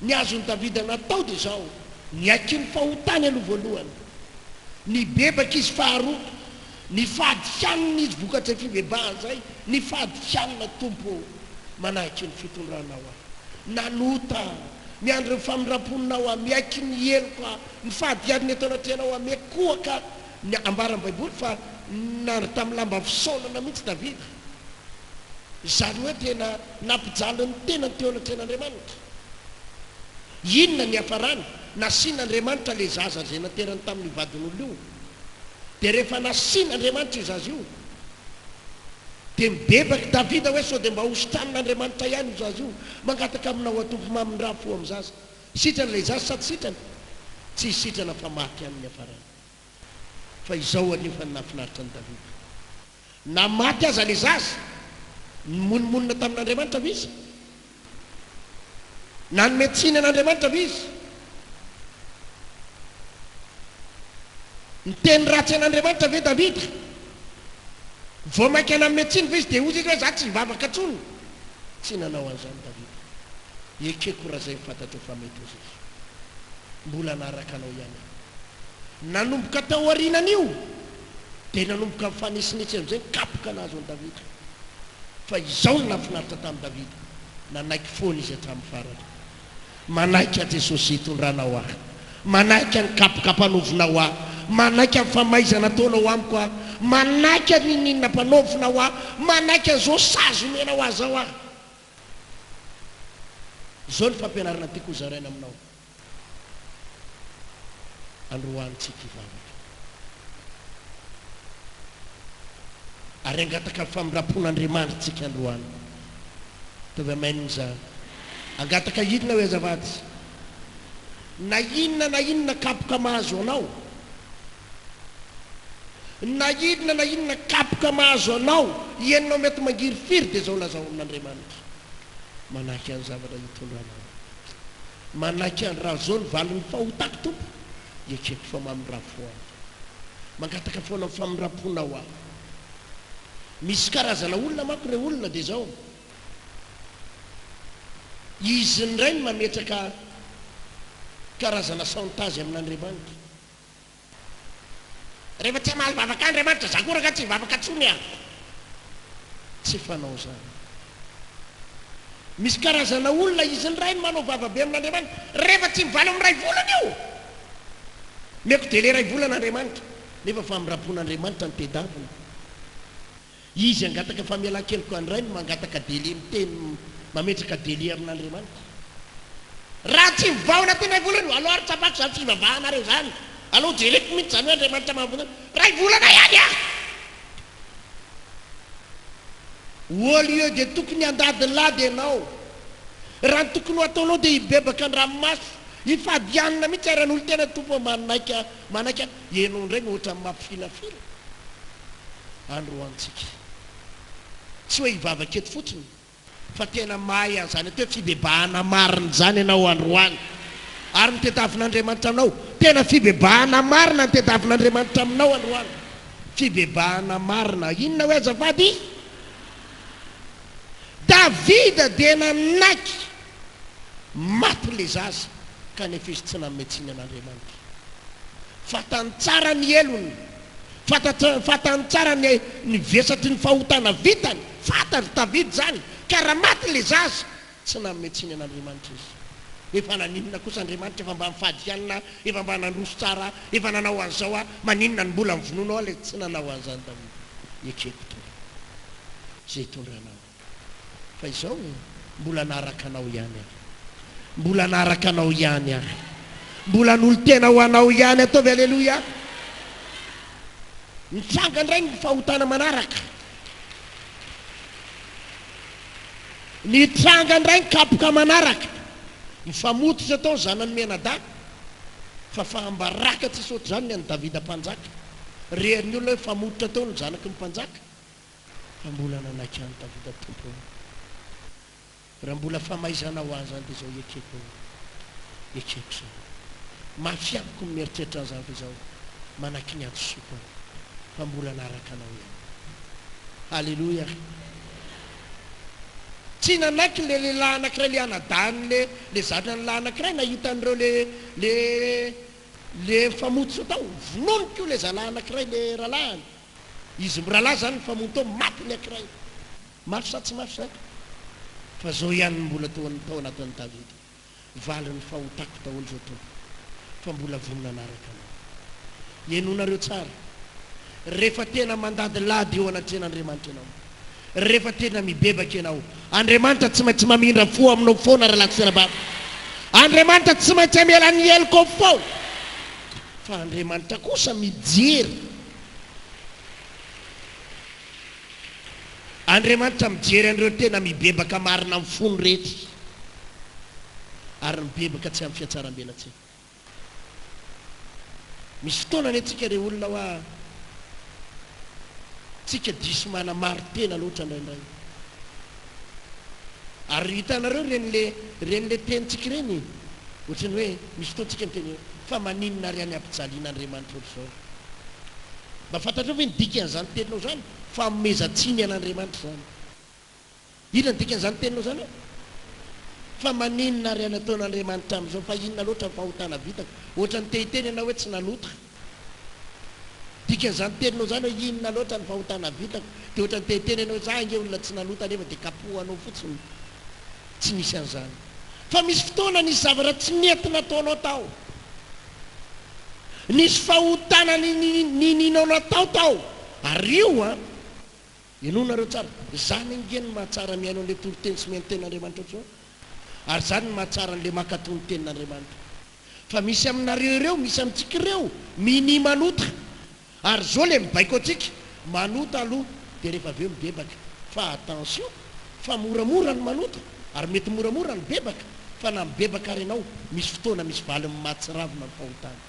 [SPEAKER 1] Ny azony Davida natao dia izao, niaiky ny fahotany aloha voalohany, nibebaka izy faharoa, nifady fianina izy vokatra fibebahana zay, nifady fianina tompo manaiky ny fitondranao ahy, nanota miandro ny famindram-poninao ahy, miaiky ny heloko ahy, nifady ary ny ataonao tenao ahy mekoaka. Ny ambaran'ny Baiboly fa nandro tamin'ny lamba fisaonana mihitsy Davida, izany hoe tena nampijaly ny tena ny teo anatrehan'Andriamanitra. inona ny hafarany nasian'andriamanitra le zaza zay naterany tamin'ny vadin'olo io dia rehefa nasian'andriamanitra io zaza io dia mibebaky davida hoe sao dia mba hositranin'andriamanitra ihany io zaza io mangataka aminao atompo mamindraha fo amin'ny zaza sitrana ilay zaza sady sitrana tsy sitrana fa maty amin'ny hafarany fa izao anio fa nafinaritra ny davida na maty aza le zaza nymonomonina tamin'andriamanitra vizy na ny metsiny an'andriamanitra vizy ny teny ratsy an'andriamanitra ve davida vao mainka ana metsiny vizy dia ozy izy hoe za tsy mivavaka tsony tsy nanao an'izany davida ekeko raha zay mifantatro fa mety ozy izy mbola naraka anao ihany nanomboka tao arinan'io dia nanomboka mifanisiniitsy amin'izay kapoka anazy ny davida fa izao ny nafinaritra tamin'ny davida nanaiky foana izy hatramin'ny farany manaiky a jesosy hitondranao ahy manaiky ny kapokam-panaovinao ahy manaiky amin'ny famaizana ataonao amiko ahy manaiky ny ninona mpanaovinao ahy manaiky an'izao sazomenao ahy zao ahy zao ny fampianarana tiako hozaraina aminao androanitsika ivavaka ary angataka famirapon'andriamanitra tsika androany tovy amainza angataka inona hoe azavady na inona kapoka mahazo anao na inona kapoka mahazo anao ienao mety mangiry firy dia zao lazao amin'andriamanitra manaiky any zavatra hitondranao manaiky any raha zao ny valiny fahotako tompo ekeko fa mamindrafo ahy mangataka foana ny famindraponao ahy misy karazana olona manko re olona dia zao izy ndray ny mametraka karazana santazy amin'andriamanitra rehefa tsy hamaly vavaka andriamanitra zakoraka tsy vavaka tsony ahy tsy fanao zany misy karazana olona izy ndray ny manao vavabe amin'andriamanitra rehefa tsy mivaly amin'ny ray volana io meko dia le ray volan'andriamanitra nefa famirapon'andriamanitra ny tedavina izy angataka famelan-keliko andray no mangataka deli miteny mametraka deli amin'andriamanitra raha tsy mivahona teny ray volana io aloha ary tsapako zany fivavahanareo zany aloha jereko mihitsy zany hoe andriamanitra mahavona ray volana ihany ah au lieu dia tokony andadilady ianao raha ny tokony ho ataonao dia hibebaka ny ranomaso hifadianina mihitsy aran'olo tena tompo manaiky enao ndray ohatra ny mampifinafina androantsika tsy hoe hivavaka eto fotsiny fa tena mahay an'izany atao hoe fibebahana marina zany ianao androany ary nitetavin'andriamanitra aminao tena fibebahana marina nitetavin'andriamanitra aminao androany fibebahana marina inona hoe azafady davida dia nanaiky maty le zaza kanefa izy tsy nametsiny an'andriamanitra fatany tsara ny elony fatany tsara ny vesatry ny fahotana vitany fatany davida zany ka raha maty le zaza tsy nametsiny an'andriamanitra izy efa naninona kosa andriamanitra efa mba mifadianina efa mba nandroso tsara efa nanao an'izao a maninona ny mbola mivononao a le tsy nanao an'izany davida ekeko to zay tondranao fa izao mbola naraka anao ihany ahy mbola naraka anao ihany ahy mbola n'olo tena ho anao ihany ataovy alleloia nitranga indray ny fahotana manaraka nitranga indray ny kapoka manaraka nifamototra tao zanany menadaka fa fahambaraka tsisy oatra zany ny any davida mpanjaka rerin'ny olona hoe famototra tao ny zanaky ny mpanjaka fa mbola nanaiky any davida tompo raha mbola famaizana ho azy zany dia zao ekeko zao mafiamiko mieritreritra an'izany fa izao manaiky ny adosoko fa mbola naraka anao ihany alleloia tsy nanaiky le lehilahy anankiray le anadany le zatra ny lahy anankiray nahitan'ireo le famototro tao vononiko le zalahy anankiray le ralahany izy miralahy zany ny famoto maty ny ankiray mafy sa tsy mafy zany fa zao ihany mbola tao anatin'ny davida valiny fahotako daholo zao tompo fa mbola vonona naraka anao enonareo tsara rehefa tena mandady lady eo anatren'andriamanitra ianao rehefa tena mibebaka ianao andriamanitra tsy maintsy mamindra fo aminao foana raha latsina baba Andriamanitra tsy maintsy amela ny heliko foana fa Andriamanitra kosa mijery. Andriamanitra mijery an'ireo tena mibebaka marina amin'ny fony rehetra ary mibebaka tsy amin'ny fiatsaram-belantsika. Misy fotoana ny antsika re olona hoa tsika diso mana maro tena loatra indraindray. Ary hitanareo ren'le tenitsika ireny ohatrany hoe misy fotoantsika miteny fa maninona ary any ampijaliana Andriamanitra ohatr'izao. Mba fantatrao hoe ny dikan'izany teninao zany fa mezatsiny an'Andriamanitra zany. Inona ny dikan'izany teninao zany? Fa maninona ary any ataon'Andriamanitra amin'izao fa inona loatra ny fahotana vitako. Ohatra ny tehiteny ianao hoe tsy nalotra. Dikan'izany teninao zany hoe inona loatra ny fahotana vitako. Dia ohatra ny tehiteny ianao hoe za inge olona tsy nalota nefa dia kapohanao fotsiny. Tsy nisy an'izany. Fa misy fotoana nisy zavatra tsy nentina ataonao tao. Nisy fahotana ninao natao tao. Ary io enonareo tsara. Zany inge ny mahatsara miaino an'ilay toroteny sy miaino tenin'Andriamanitra ohatr'izao. Ary zany ny mahatsara an'ilay mankatony tenin'Andriamanitra. Fa misy aminareo ireo, misy amintsika ireo mini manota. Ary zao le mibaiko antsika manota aloha dia rehefa avy eo mibebaka. Fa attention, fa moramora ny manota ary mety moramora ny bebaka. Fa na mibebaka ary ianao misy fotoana misy valiny mahatsiravina ny fahotana.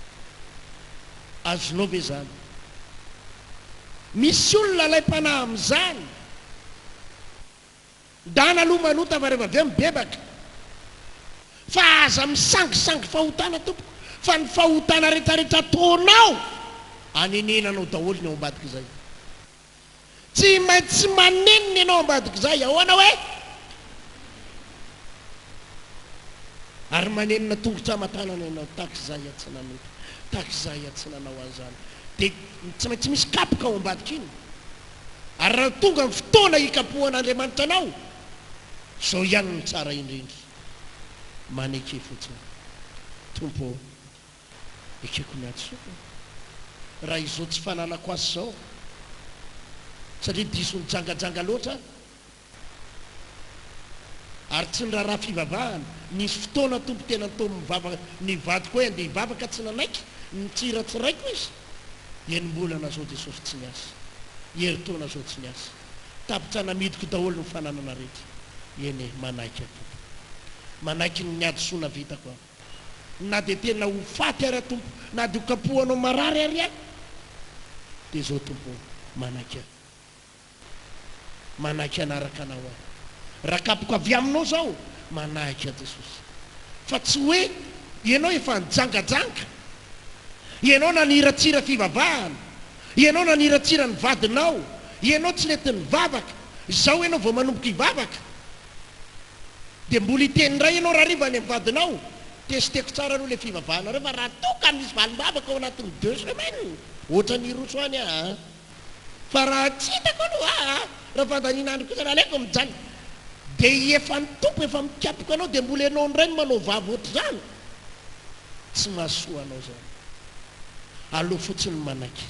[SPEAKER 1] Azonao ve zany? Misy olona laim-panahy amin'izany. Dana aloha manota fa rehefa avy eo mibebaka. Fa aza misangisangy fahotana tompoko. Fa ny fahotana rehetrarehetra ataonao anenenanao daholo ny ao ambadika izay. Tsy maintsy manenina ianao ambadika izay. Ahoana hoe? Ary manenina tongotra aman-tanana ianao takizay tsy nanota, takizay tsy nanao an'izany. Dia tsy maintsy misy kapoka ao ambadika iny. Ary raha tonga ny fotoana hikapohan'Andriamanitra anao, zao ihany ny tsara indrindra. Maneke fotsiny. Tompo, ekeko miatsoka. Raha izao tsy fananako azy zao. Satria diso ny jangajanga loatra. Ary tsy ny raharaha fivavahana. Nisy fotoana tompo tena natao mivavaka, ny vadiko hoe andeha hivavaka tsy nanaiky, nitsiratsiraiko izy. Enim-bolana zao Jesosy tsy niasa. Herintaona zao tsy niasa. Tapitra namidiko daholo ny fananana rehetra. Eny manaiky ato. Manaiky ny niadosoana vitako aho. Na dia tena ho faty ary tompo, na dia ho kapohanao marary ary aho. Dia zao tompo manaiky aho. Manaiky anaraka anao aho. Raha kapoka avy aminao zao, manaiky aho Jesosy. Fa tsy hoe ianao efa nijangajanga. Ianao naniratsira fivavahana. Ianao naniratsira ny vadinao. Ianao tsy nety nivavaka. Zao ianao vao manomboka hivavaka. Dia mbola hiteny indray ianao raha riva any amin'ny vadinao. Testeko tsara aloha ilay fivavahana reo fa raha toka misy valim-bavaka ao anatin'ny 2 semaines. Ohatra ny roso any aho. Fa raha tsy hitako aloha raha fandaninandro kosa raha alaiko mijanona. Dia efa ny tompo efa mikapoka anao dia mbola ianao indray no manao vavy ohatr'izany. Tsy mahasoa anao zany. Aleo fotsiny manaiky.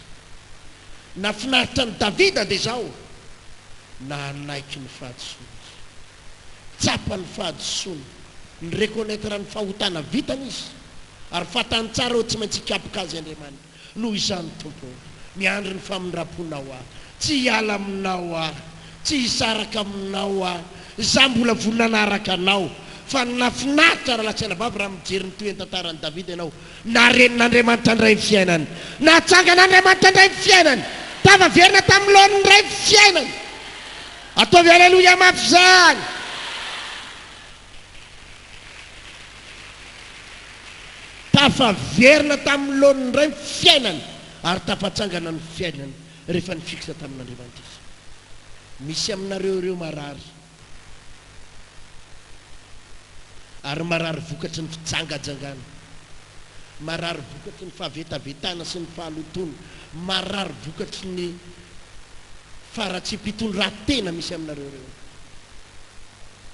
[SPEAKER 1] Nafinaritra ny Davida dia zao. Nanaiky ny fahadisoana. Tsapa ny fahadisoana. Ny reconnaître ny fahotana vitany izy. Ary fatany tsara ho tsy maintsy hikapoka azy Andriamanitra. Noho izany tompo, miandry ny famindram-ponao aho. Tsy hiala aminao aho. Tsy hisaraka aminao aho. Za mbola voninanaraka anao. Fa nafinaritra raha latsaina vavy raha mijery ny toe-tantaran'i Davida ianao. Narenin'Andriamanitra indray ny fiainany. Natsangan'Andriamanitra indray ny fiainany. Tavaverina tamin'ny lohany indray ny fiainany. Ataovy aleloia mafy zany. Tafaverina tamin'ny lohany indray ny fiainany. Ary tafatsangana ny fiainany rehefa ny fiksa tamin'Andriamanitra izy. Misy aminareo ireo marary. Ary marary vokatry ny fitsangajangana. Marary vokatry ny fahavetavetana sy ny fahalotona. Marary vokatry ny faratsipitondran-tena misy aminareo ireo.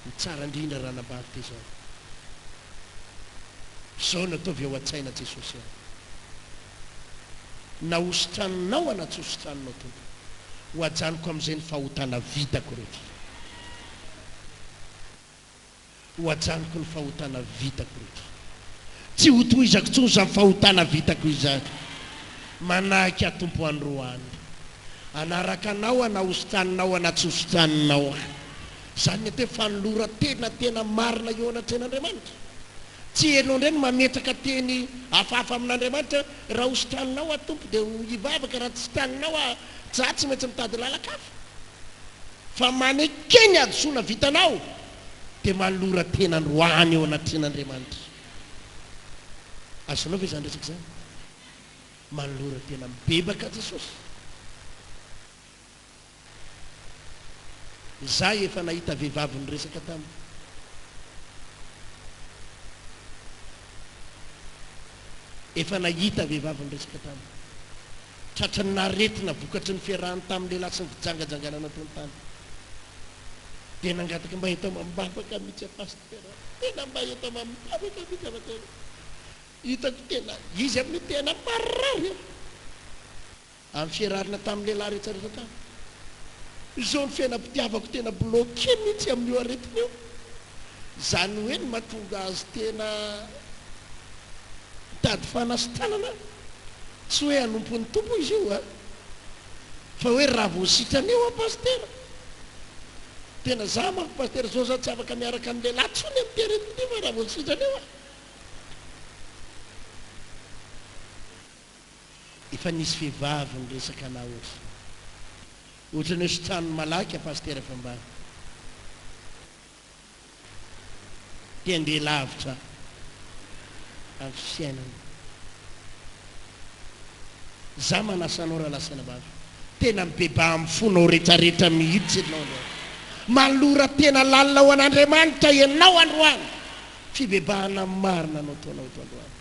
[SPEAKER 1] Ny tsara indrindra raha nabary ty zao. Zao nataovy ao an-tsaina Jesosy aho. Na ositranonao anaty ositranonao tompo. Ho ajanoko amin'izay ny fahotana vitako rehetra. Ho ajanoko ny fahotana vitako rehetra. tsy ho toizako tsony za fahotana vitako izany manahiky atompo androany anaraka anao anaositraninao anatsositраninao zany te fanolora tena marina eo anatren'Andriamanitra tsy enao ndray no mametraka teny hafahafa amin'Andriamanitra raha ositraninao atompo dia hivavaka raha tsy traninao za tsy maintsy mitady lalakafa fa manekeny adosoana vitanao dia manolora tena androany eo anatren'Andriamanitra azonao ve zany resaka zany manolora tena mibebaka Jesosy za efa nahita vehivavy nyresaka taminy efa nahita vehivavy nyresaka taminy tratra ny naretina vokatry ny fiarahany tamin'ny lehilahy sy ny fijangajanganana tony tany dia nangataka mba eto mambavaka mihitsy apastera tena mba eto mambavaka mihitsy afatera hitako tena izy amin'ny tena marary amin'ny fiarahana tamin'ny lehilahy rehetrarehetra tany izao ny fiainam-pitiavako tena bloqué mihitsy amin'io aretina io zany hoe ny mahatonga azy tena tady fanasitranana tsy hoe hanompon'ny tompo izy io fa hoe raha voasitrana eo apastera tena za manko pastera zao za tsy afaka miaraka amin'ny lehilahy tsony amin'ny teretina fa raha voasitrana eo efa nisy vehivavy nyresaka anao ohatra ny hoe sotrano malaky apastera fa mbany dia andeha lavitra amin'ny fiainana za manasanao raha lasana vavy tena mibeba amin'ny fonao rehetrarehetra mihitsy ianao malora tena lalina ho an'Andriamanitra ianao androany fibebahana marina anao taonao eto androany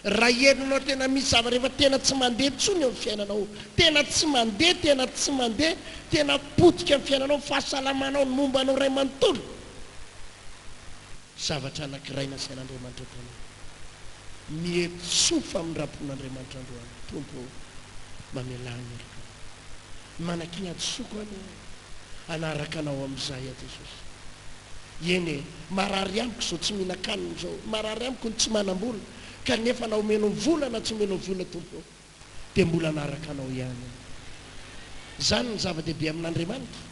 [SPEAKER 1] raha enonao tena misy zava rehefa tena tsy mandeha tsony eo amin'ny fiainanao tena tsy mandeha tena potika amin'ny fiainanao fahasalamanao ny mombanao ray manontolo zavatra anankiray nasain'Andriamanitra taonao mihetsofa amin'ny rapon'Andriamanitra androany tompo mamelana erika manakiny adosoko any anaraka anao amin'izay a Jesosy eny marary amiko zao tsy mihinan-kanina zao marary amiko ny tsy manam-bola kanefa na omeno volana tsy omeno vola tompo dia mbola anaraka anao ihany zany ny zava-dehibe amin'Andriamanitra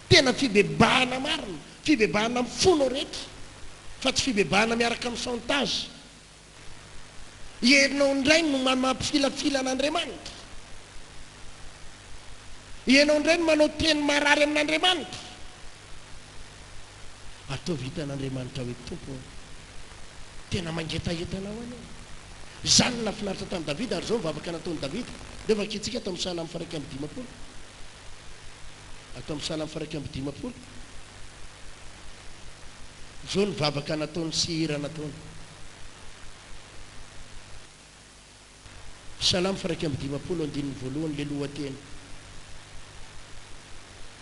[SPEAKER 1] tena fibebahana marina fibebahana amin'ny fonao rehetra fa tsy fibebahana miaraka amin'ny chantage ianao indray no mampifilafila an'Andriamanitra ianao indray no manao teny marary amin'Andriamanitra atao vita an'Andriamanitra hoe tompo tena mangetahetanao any zany nafinaritra tamin'ny Davida ary zao mivavaka nataon'i Davida dia vakitsika atao amin'ny Salamo faraika amby dimapolo atao amin'ny Salamo faraika amby dimapolo zao ny vavaka nataony Sihira nataony Salamo faraika amby dimapolo andininy voalohany le lohateny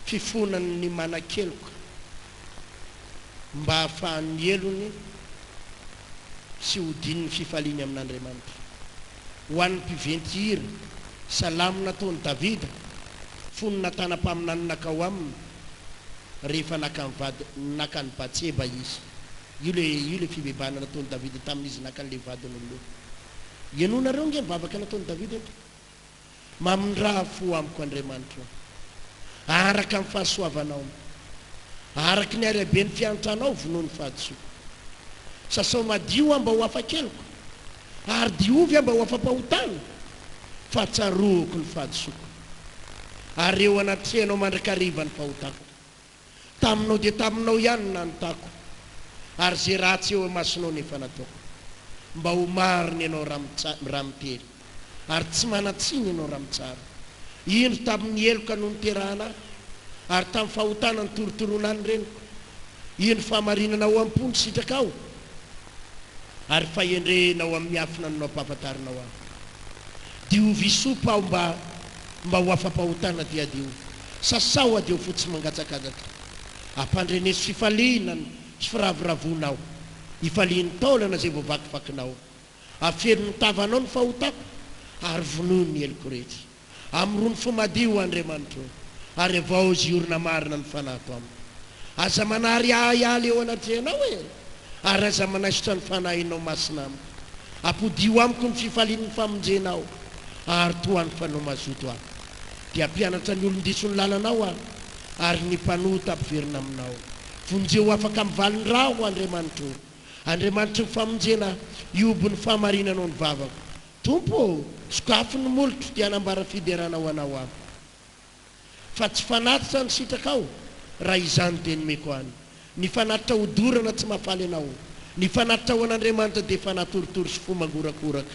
[SPEAKER 1] fifonany manan-keloka mba hahafahan'ny elony sy hodininy fifaliany amin'Andriamanitra ho an'ny mpiventy hira salamo nataony Davida fony natana-paminany nakao aminy rehefa nakany Batseba izy io le fibebahana nataony Davida tamin'izy nakan'le vadiny oloha ianonareo nge mivavaka nataony Davida mamindraha fo amiko Andriamanitra araka amin'ny fahasoavanao araka ny arabe ny fiantranao vonoa ny fahadisoko sasao madio mba ho afa-keloko ary diovy mba ho afa-pahotana fa tsaroako ny fahadisoko ary eo anatrehanao mandrakariva ny fahotako taminao dia taminao ihany nanontako ary zay ratsy eo masinao nefa nataoko mba ho mariny ianao raha mitely ary tsy manatsiny ianao raha mitsara indro tamin'ny eloka no niterahana ary tamin'ny fahotana ny torotoroana any reniko indro fahamarinanao am-pony sitrakao ary fahendrenao amin'ny afina nanao ampahafantarinao aho diovy isopa aho mba ho afa-pahotana dia diovy sasao adio fotsy mangatsakajaka ampandrenesy fifalianany sy firaviravonao ifaliany taolana zay voavakivakinao afeno ny tavanao ny fahotako ary vonoa ny eloko rehetra am'irony fomadio Andriamanitra ary avao zy orina marina ny fanato amiko aza manary ahaly eo anatrehanao ary aza manaisitra ny fanahinao masina amiko. Apodio amiko ny fifalian'ny famonjenao ary toany fanao mazoto aho. Dia ampianatra ny olon-diso ny lalanao aho ary ny mpanota ampiverina aminao. Vonjeo afaka mivaliny raha ho Andriamanitra. Andriamanitra ny famonjena iobo ny fahamarinanao ny vavako. Tompo, sokafo ny molotro dia hanambara fiderana ho anao amiko. Fa tsy fanatitra ny sitrakao raha izany teny meko any. Ny fanatitra hodorana tsy mahafaly anao. Ny fanatitra ho an'Andriamanitra dia fanatoritory sy fo mangorakoraka.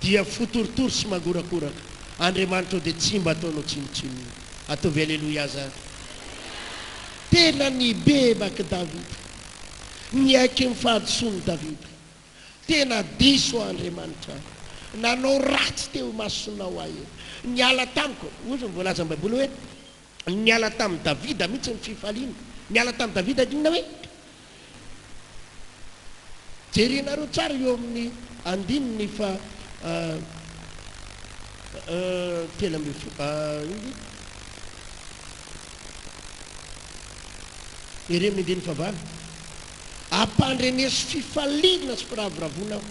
[SPEAKER 1] Dia fotoritory sy mangorakoraka. Andriamanitra dia tsy mba ataonao tsinotsinona. Ataovy aleloia aza. Tena ny bebaka Davida, ny aiky ny fahadisoany Davida. Tena diso Andriamanitra, nanao ratsy teo masonao ahy. Niala tamiko, ohatra voalaza ny Baiboly hoe niala tamin'ny Davida mihitsy ny fifaliana. Niala tamin'ny Davida inona hoe? Jerinareo tsara eo amin'ny andininy fa telo amby ere amin'ny andininy favalo. Ampandrenesy fifaliana sy firavoravonao.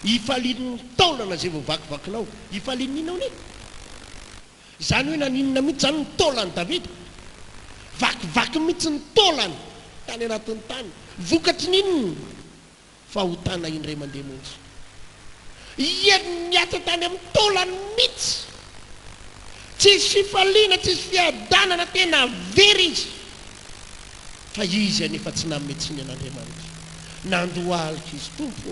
[SPEAKER 1] Ifalian'ny taolana zay voavakivakinao. Ifalian'ny inona hony? Zany hoe naninona mihitsy zany ny taolany Davida. Vakivaky mihitsy ny taolany tany anatin'ny tany. Vokatry ninona? Fahotana indray mandeha montsy. Iany niatsa tany amin'ny taolany mihitsy. Tsisy fifaliana, tsisy fiadanana, tena very izy. Fa izy anefa tsy nametsiny an'Andriamanitra. Nandohalika izy, Tompo,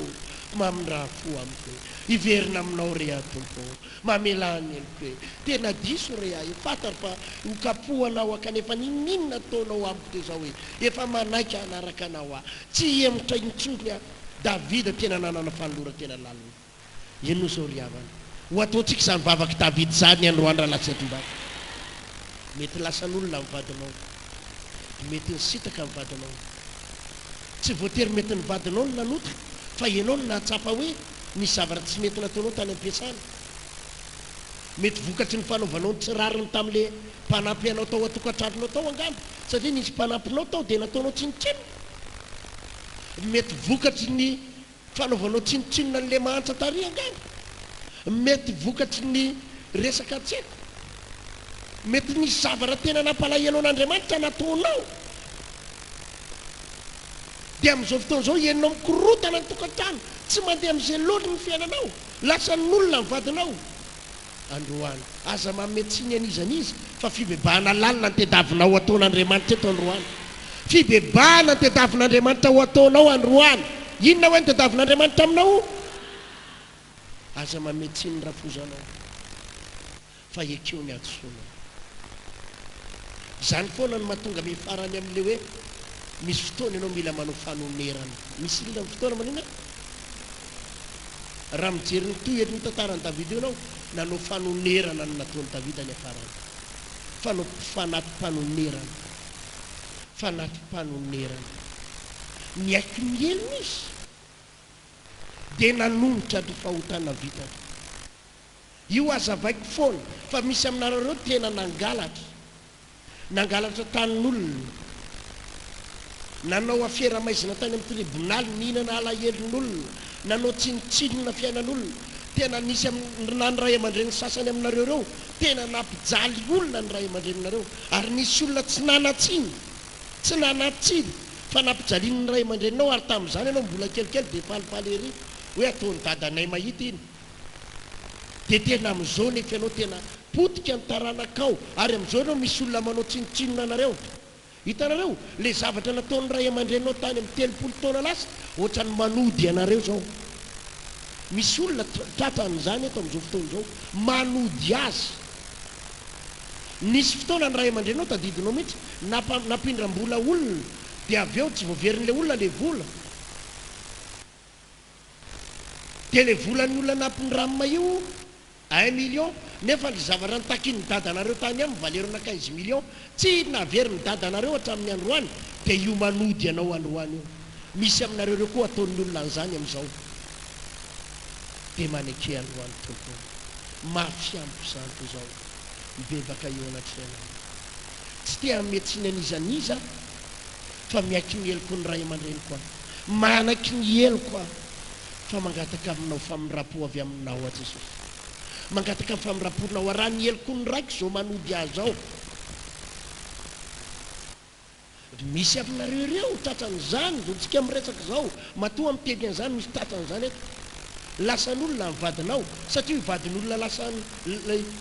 [SPEAKER 1] mamindraha fo amiko. Iverina aminao re aho Tompo, mamelany eloko hoe. Tena diso re aho, fataro fa hokapohanao akanefa ninona ataonao amiko teo zao hoe. Efa manaika anaraka anao aho. Tsy emotra intsony aho. Davida tena nanana fanolora tena lalina. Ino zao ry havana. Ho ataontsika izany vavaky Davida zany androany raha latsatom-bava. Mety lasan'olona amin'ny vadinao. Mety nisitaka amin'ny vadinao. Tsy voatery mety ny vadinao no nanota, fa ianao no nahatsapa hoe nisy zavatra tsy mety nataonao tany am-piasana. Mety vokatry ny fanaovanao ny tsirariny tamin'ilay mpanampy anao tao atokantrandronao tao angamba, satria nisy mpanampinao tao dia nataonao tsinotsinona. Mety vokatry ny fanaovanao tsinotsinona n'ilay mahantra tary angamba. Mety vokatry ny resaka tseko. Mety nisy zavatra tena nampalahyanao n'Andriamanitra nataonao. Dia amin'izao fotoana izao ianao mikorotana ny tokantrano, tsy mandeha amin'izay loatra ny fiainanao, lasa n'olona ny vadinao. Androany, aza mametsiny an'izanizy, fa fibebahana lalina ny tediavinao ataon'Andriamanitra eto androany. Fibebahana ny tediavin'Andriamanitra ho ataonao androany. Inona hoe ny tediavin'Andriamanitra aminao? Aza mametsiny ny rafozanao, fa ekeo ny adosoanao. Zany foana no mahatonga mifarany amin'ilay hoe misy fotoana ianao mila manao fanonerana. Misy lila fotoana manina? Raha mijery ny toy ny tantaran'i Davida ianao, nanao fanonerana no nataon'i Davida ny afarany. Fanao fanatim-panonerana. Fanatim-panonerana. Ny aiky ny elona izy dia nanombotra ny fahotana vitany. Io azavaiko foana fa misy aminareo tena nangalatra. Nangalatra tanin'olona, nanao afiera-maizina tany amin'ny tribonaly, nihinana alahelon'olona, nanao tsinotsinona fiainan'olona. Tena nisy na ny ray aman-dreny sasany aminareo reo tena nampijaly olona ny ray aman-dreninareo, ary nisy olona tsy nanatsiny, tsy nanatsiny fa nampijaliany ray aman-dreninao, ary tamin'izany ianao mbola kelikely dia falifaly ery hoe ataony dadanay mahita iny. Dia tena amin'izao nefa ianao tena potika ny taranakao, ary amin'izao ianao misy olona manao tsinotsinona anareo. Hitanareo, le zavatra nataon'ny ray aman-drenao tany amin'ny 30 taona lasa, ohatrany manody anareo zao. Misy olona tratran'izany eto amin'izao fotoana izao, manody azy. Nisy fotoana ny ray aman-drenao tadidinao mihitsy, nampindram-bola olona, dia avy eo tsy voaverin'ilay olona le vola. Dia le volan'ny olona nampindramina io 1 million, nefa ny zavatra nitakin'ny dadanareo tany amin'ny valerona 15 million, tsy naverin'ny dadanareo hatramin'ny androany, dia io manody anao androany io. Misy aminareo reo koa ataon'ny olona an'izany amin'izao. Dia maneke androany tompo, mafy ampy zanto izao, mibebaka eo anatrena. Tsy tia metsiny an'izaniza, fa miaiky ny heloko ny ray aman-dreny koa manaky ny heloko a fa mangataka aminao famirapo avy aminao a Jesosy mangataka amin'ny famiraponao raha ny heloko ny raiky zao manody azy ao misy aminareo ireo tratran'izany zontsika miresaka zao matoa miteny an'izany misy tratran'izany eto lasan'olona mivadinao satria ivadin'olona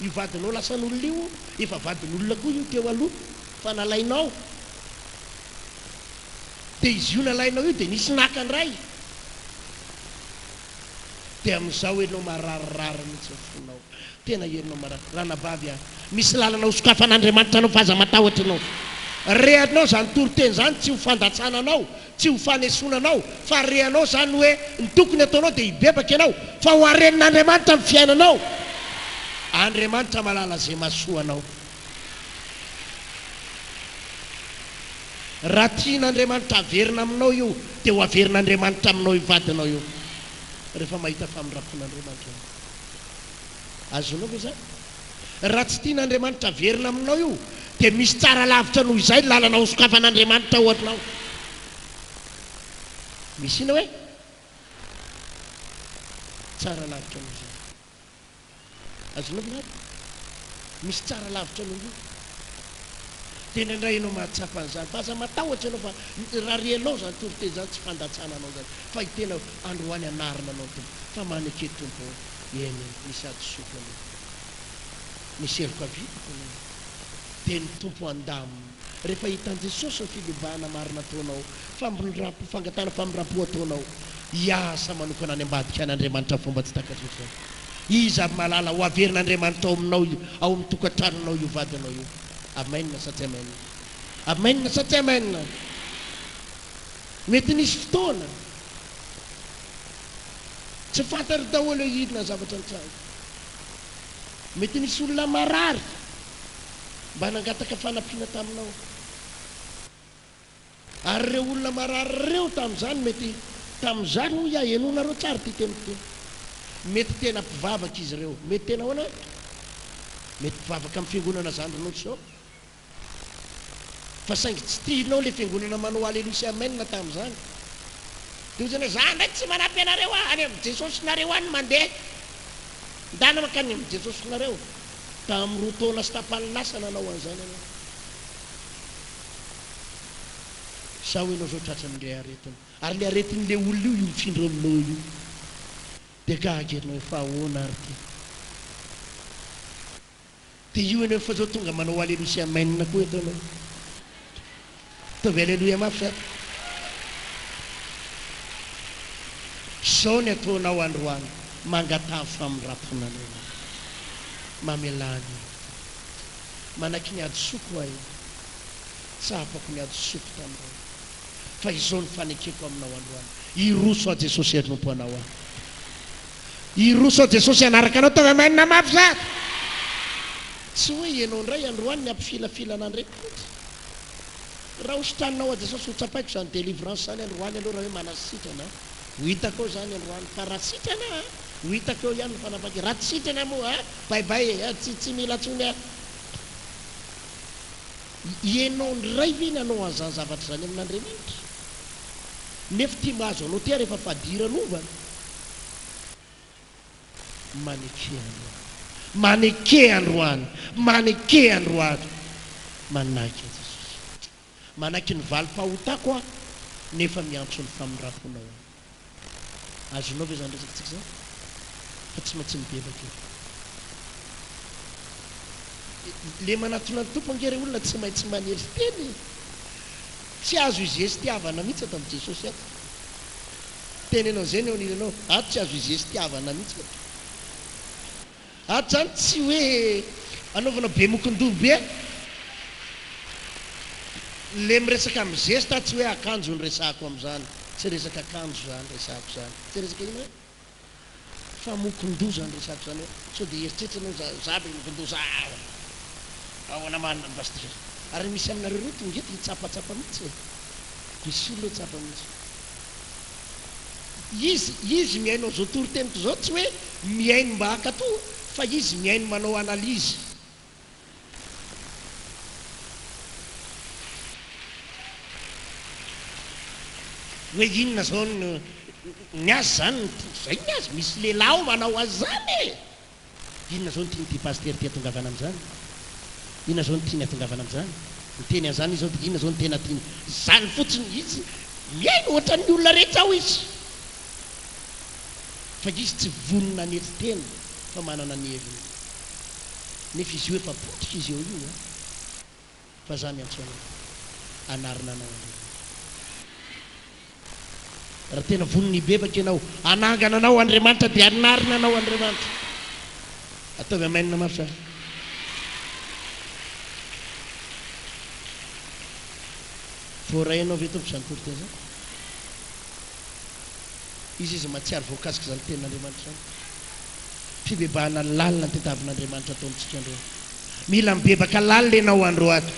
[SPEAKER 1] ivadinao lasan'olona io efa vadin'olona koa io teo aloha fa nalainao dia izy io nalainao io dia nisy nakandray dia amin'izao enao mararirary mihitsy fonao tena enao raha nabavy a misy lalanao sokafan'Andriamanitra anao fa aza matahotra anao rehanao zany toroteny zany tsy ho fandatsananao tsy ho fanesonanao fa rehanao zany hoe ny tokony ataonao dia hibebaka ianao fa ho arenin'Andriamanitra amin'ny fiainanao Andriamanitra malala zay mahasoanao raha tian'Andriamanitra averina aminao io dia ho averin'Andriamanitra aminao ivadinao io rehefa mahita famirapon'Andriamanitra azonao ve zany raha tsy tian'Andriamanitra averina aminao io dia misy tsara lavitra noho izay lalana ho sokafan'Andriamanitra ohatranao misy ina hoe tsara lavitra noho izay azonao ve misy tsara lavitra noho io tena indray ianao mahatsapa an'izany fa aza matahotra ianao fa raha rianao zany toroteny zany tsy fandatsananao zany fa hitena androany anarina anao tompo fa maneke tompo eny misy adosokany misy heloka vitako dia ny tompo andamina rehefa hitan' Jesosy ny filibahana marina ataonao fangatana famirapo ataonao hiasa manokana any ambadika an'Andriamanitra fomba tsy takatrotra izy aby malala ho averin'Andriamanitra ao aminao ao amin'ny tokantranonao io vadinao io amen satria amen satria amen mety nisy fotoana tsy fantary daholo idina zavatra nitsanga mety nisy olona marary mba nangataka fanampiana taminao ary ireo olona marary ireo tamin'izany mety tamin'izany ho enonareo tsara ty temite mety tena mpivavaka izy ireo mety tena hoana mety mpivavaka amin'ny fiangonana zandrinao zao fa saingy tsy tianao le fiangonana manao aleluia sy amen tamin'izany dia zany za ndraiky tsy manampy anareo any amin'ny Jesosy nareo any mandeha ndana makany amin'ny Jesosy nareo tamin'ny roa taona sy tapalinasa nanao an'izany anao sa ho enao zao tratran'ilay aretiny ary le aretin'le olona io mifindra aminao io dia gagenao efa ahoana ary dia io enao efa zao tonga manao aleluia sy amen koa etanao tovy aleluia mafy sady zao ny ataonao androany mangatavy famirapon'Andriamanitra mamelany manaky ny adosoko ay tsapako ny adosoko taminao fa izao ny fanekeko aminao androany iroso a Jesosy anompo anao a iroso a Jesosy anaraka anao tovy amen mafy sady tsy hoe ianao indray androany ny ampifilafilan'andreky raha hositranao a Jesosy ho tsapaiko zany délivrance zany androany aloha raha hoe manasitrana ho hitako zany androany fa raha sitrana ho hitako eo ihany ny fanapaky raha tsy sitrana moa baibay tsy mila tsony ianao ndray ve nanao an'izany zavatra zany amin'Andriamanitra nefa tia mahazo anao tia rehefa fadiran'ovana maneke androany manaky Jesosy manaky ny valim-pahotako a nefa miantso ny famiraponao azonao ve zany resaka tsika zao fa tsy maintsy mibebaka le manatona ny tompo angere olona tsy maintsy manery teny tsy azo izesy tiavana mihitsy ato amin'ny Jesosy ato teny anao zay ny eo anilanao ato tsy azo izesy tiavana mihitsy ato zany tsy hoe anaovana be mokondobo be le miresaka amin'ny zesta tsy hoe akanjo ny resako amin'izany tsy resaka akanjo zany resako zany tsy resaka ina fa mokondobo zany resako zany hoe sao dia eritreritranao zabe mokondobo ao anamanina basitra ary misy aminareo roa tongety hitsapatsapa mihitsy misy olona tsapa mihitsy izy miainao zao toroteniko zao tsy hoe miaino mba hakato fa izy miaino manao analizy hoe inona zao ny azy zany zay ny azy misy lehilahy manao azy zany inona zao nytianyty paster ty atongavana am'zany inona zao nytiany atongavana am'zany nyteny an'zany izy zao de inona zao ny tena tiany zany fotsiny izy miaino ohatran'ny olona rehetra ao izy fa izy tsy vonona nety tena fa manana ny heviny nefa izy io efa potrika izy eo io fa za miantsona anarina anao raha tena vonony bebaka ianao anangana anao Andriamanitra dia anarina anao Andriamanitra ataovy amainina maro sa voarainao ve tompo zany tory tena zany izy matsiary voakasika zany tenin'Andriamanitra zany fibebahana lalina ny tetavin'Andriamanitra ataontsika andro mila mibebaka lalina ianao andro ato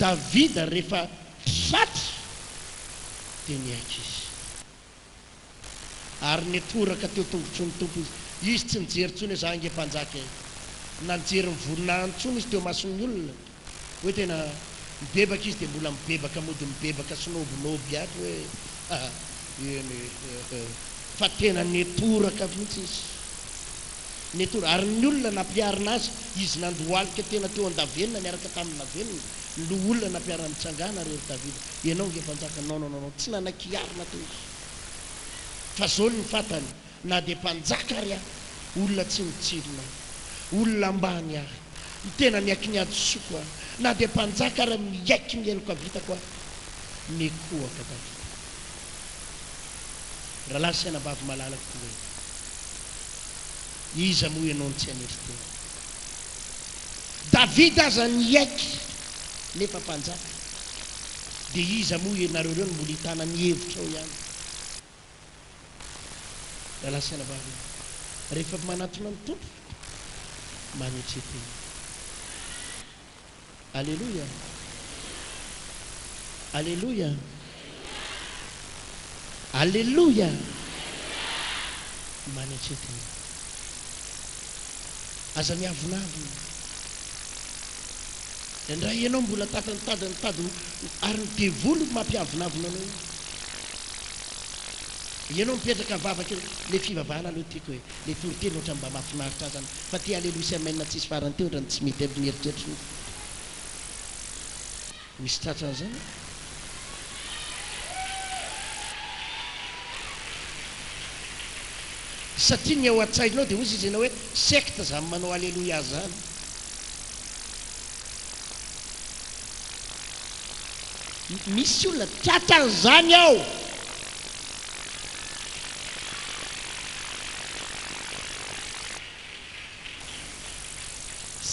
[SPEAKER 1] Davida rehefa satra dia niaiky izy ary netoraka teo tongotry ny tompo izy tsy nijery ntsony za ange mpanjaka na nijery mivoninahiny ntsony izy teo mason'ny olona hoe tena mibebaka izy dia mbola mibebaka mody mibebaka sinobinoby ato hoe eny fa tena netoraka mihitsy izy netora ary ny olona nampiarina azy izy nandohalika tena teo an-davenina niaraka tamin'ny navenina lo olona nampiarana mitsangana rery Davida ianao nge mpanjaka non tsy nanakiarina teo izy fa zao ny fatany na dia mpanjaka ary olona tsy mitsirina olona ambany ary tena miaiky ny adosoako na dia mpanjaka ary miaiky mieloko avitako mekoaka Davida raha lahy sainambavy malalaka toy iza moa ianao ny tsy aneritena Davida aza niaiky nefa mpanjaka dia iza moa ianareo reo no mbola hitana ny hevitra ao ihany raha lahy sainambavy rehefa manatona ny tompo manetretena alleluia alleluia alleluia manetretena aza miavonavina ndray ianao mbola tatany ary ny devoly mampiavonavina anao ianao mipetraka vavaka le fivavahana aloha tiako hoe le toriteny ohatra mba mahafinaritra zany fa ty alleloia sy amainina tsisy farany teo ohatrany tsy mety amin'ny eritreritry misy tratrany zany satria ny ao an-tsainao dia ozy izy ianao hoe secte zany manao alleloia azy zany misy olona tratrany zany ao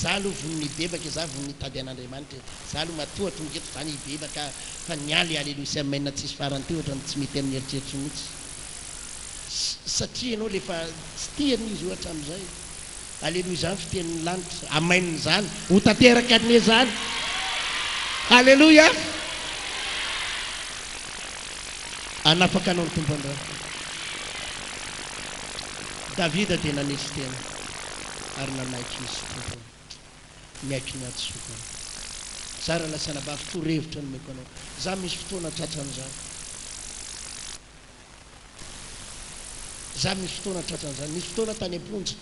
[SPEAKER 1] za aloha voniny bebaka za voniny tady an'Andriamanitra za aloha matoa tongeto zany ibebaka fa nialy alleloia sy amainina tsisy farany teo ohatrany tsy mety amin'ny eritreritry mihitsy satria ianao lefa tsy tiany izy ohatra am'izay alleloia zany fitenin'ny lanitra amaininy zany ho tanteraka ne zany alleloia anafaka anao ny tompo andra Davida dia nanesy tena ary nanaiky izy tompo miaiky ny adosoako za raha lasanabavy torevitra no meko anao za misy fotoana tratran'izany za misy fotoana tratran'izany misy fotoana tany amponja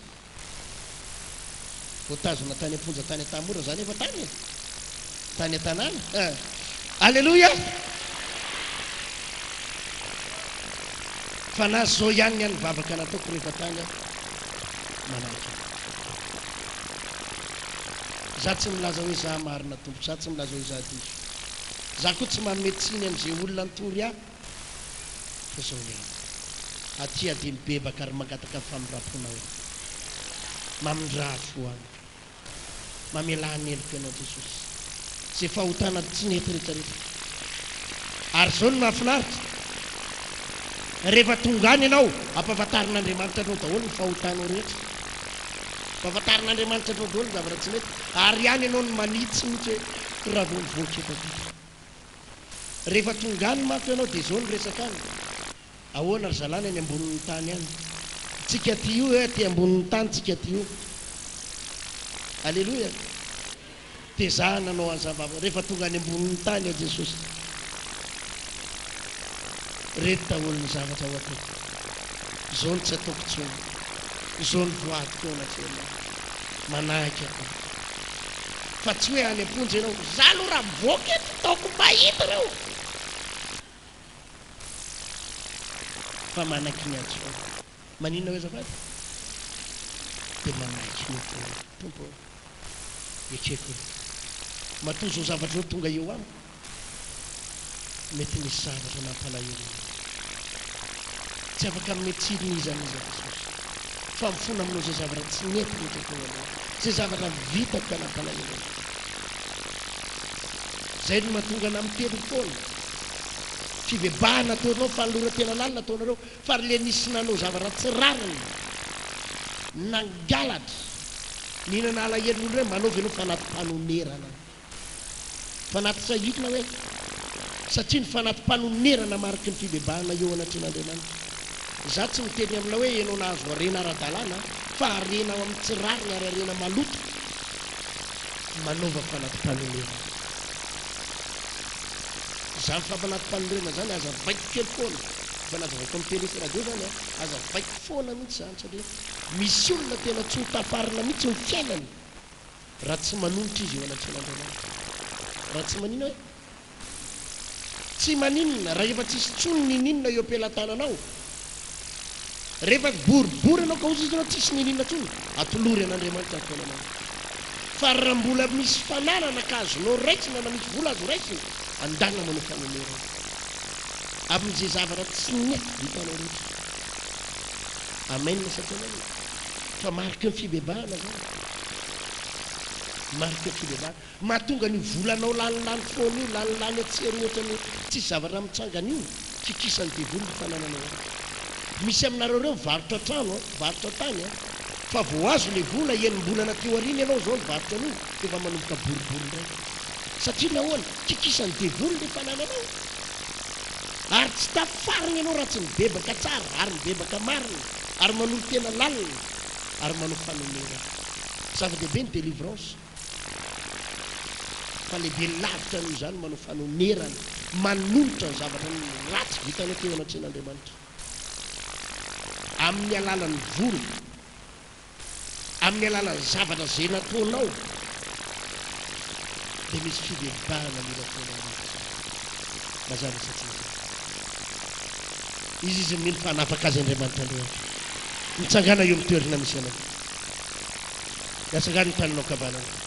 [SPEAKER 1] voatazona tany amponja tany atamora zany efa tany an-tanàna alleloia fa nazy zao ihany ny vavaka nataoko rehefa tany manaiky za tsy milaza hoe za marina tompo za tsy milaza hoe za diso za koa tsy mametsiny am'izay olona ntory aho fa zao ihany atia dia mibebaka ary mangataka famirampona hoe mamindra foany mamelany eloko ianao Jesosy zay fahotana tsy nety rehetrarehetra ary zao no mahafinaritra rehefa tonga any ianao ampavatarin'Andriamanitra anao daholo ny fahotanao rehetra ampavatarin'Andriamanitra anao daholo ny zavatra tsy mety ary ihany ianao no manitsy mihitsy hoe raha vao mivoatra eto rehefa tonga any manko ianao dia zao no resaka any ahoana ry zalana any ambonin'ny tany any tsika ty io ty ambonin'ny tany tsika ty io alleloia dia za nanao an'izany vava rehefa tonga any ambonin'ny tany ao Jesosy reto daholo ny zavatra ao ataoko zao ny tsy ataoko tsony zao ny voadiko anatrena manahika ako fa tsy hoe any amponjy ianao za aloha raha mivoaka eto taoko mahita reo fa manaky ny azy maninona hoe zafady dia manaky ny tompo etreko matoa zao zavatra zao tonga eo amiko mety misy zavatra mampalahelo tsy afaka metsirinizy fa mifona aminao zay zavatra tsy nety etreko zay zavatra vitako ka nampalahelo zay no mahatonga na mitelo foana fivebahana ataonao fanolora-tena lalina ataonareo fa ry le nisy nanao zavatra tsy rariny nangalatra nihinana alahelo reny manaovy anao fanatim-panonerana fanaty-sahitona hoe satria ny fanatim-panonerana mariky ny fibebahana eo anatren'Andriamanitra za tsy miteny amina hoe ianao nahazo arena ara-dalàna fa arena ao amin'ny tsy rariny ary arena maloto manaova fanatim-panonerana za ny fampanatim-panonerana zany aza vaiko kely foana fa nazavaiko amin'ny télé sy radio zany aza vaiko foana mihitsy zany satria misy olona tena tsy ho taparina mihitsy ny fiainany raha tsy manonitra izy eo anatren'Andriamanitra raha tsy manina hoe tsy maninona raha efa tsisy tsony nininona eo am-pelantananao rehefa boribory anao ka ozy izy anao tsisy nininona tsony atolory an'Andriamanitra ataonanao fa raha mbola misy fananana ka azonao raisina na misy vola azo raisina andana manao fanonerana amin'izay zavatra tsy nety vitanao rehetra amen satria fa mariky ny fibebahana zany mariky ny fibebahana mahatonga ny volanao lanilany foana io lanilany atsery ohatrany tsisy zavatra mitsangana io kikisany devoly ny fanananao misy aminareo reo varotra trano varotra tany fa vo azo le vola enim-bolana teo ariny ianao zao nivarotra an'io efa manomboka boribory ndray satria nahoana kikisany devoly le fanananao ary tsy tafariny ianao raha tsy mibebaka tsara ary mibebaka marina ary manolo tena lalina ary manao fanonerana zava-dehibe ny délivrance fa lehibe lavitra n'io zany manao fanonerana manolotra ny zavatra ny ratsy vitanao teo anatren'Andriamanitra amin'ny alalan'ny vola amin'ny alalan'ny zavatra zay nataonao dia misy fibebahana mila ataonao mazava satria izy mino fa hanafaka azy Andriamanitra Andriamanitra mitsangana eo amin'ny toerana misy anao. Dasagana taninao kabanana.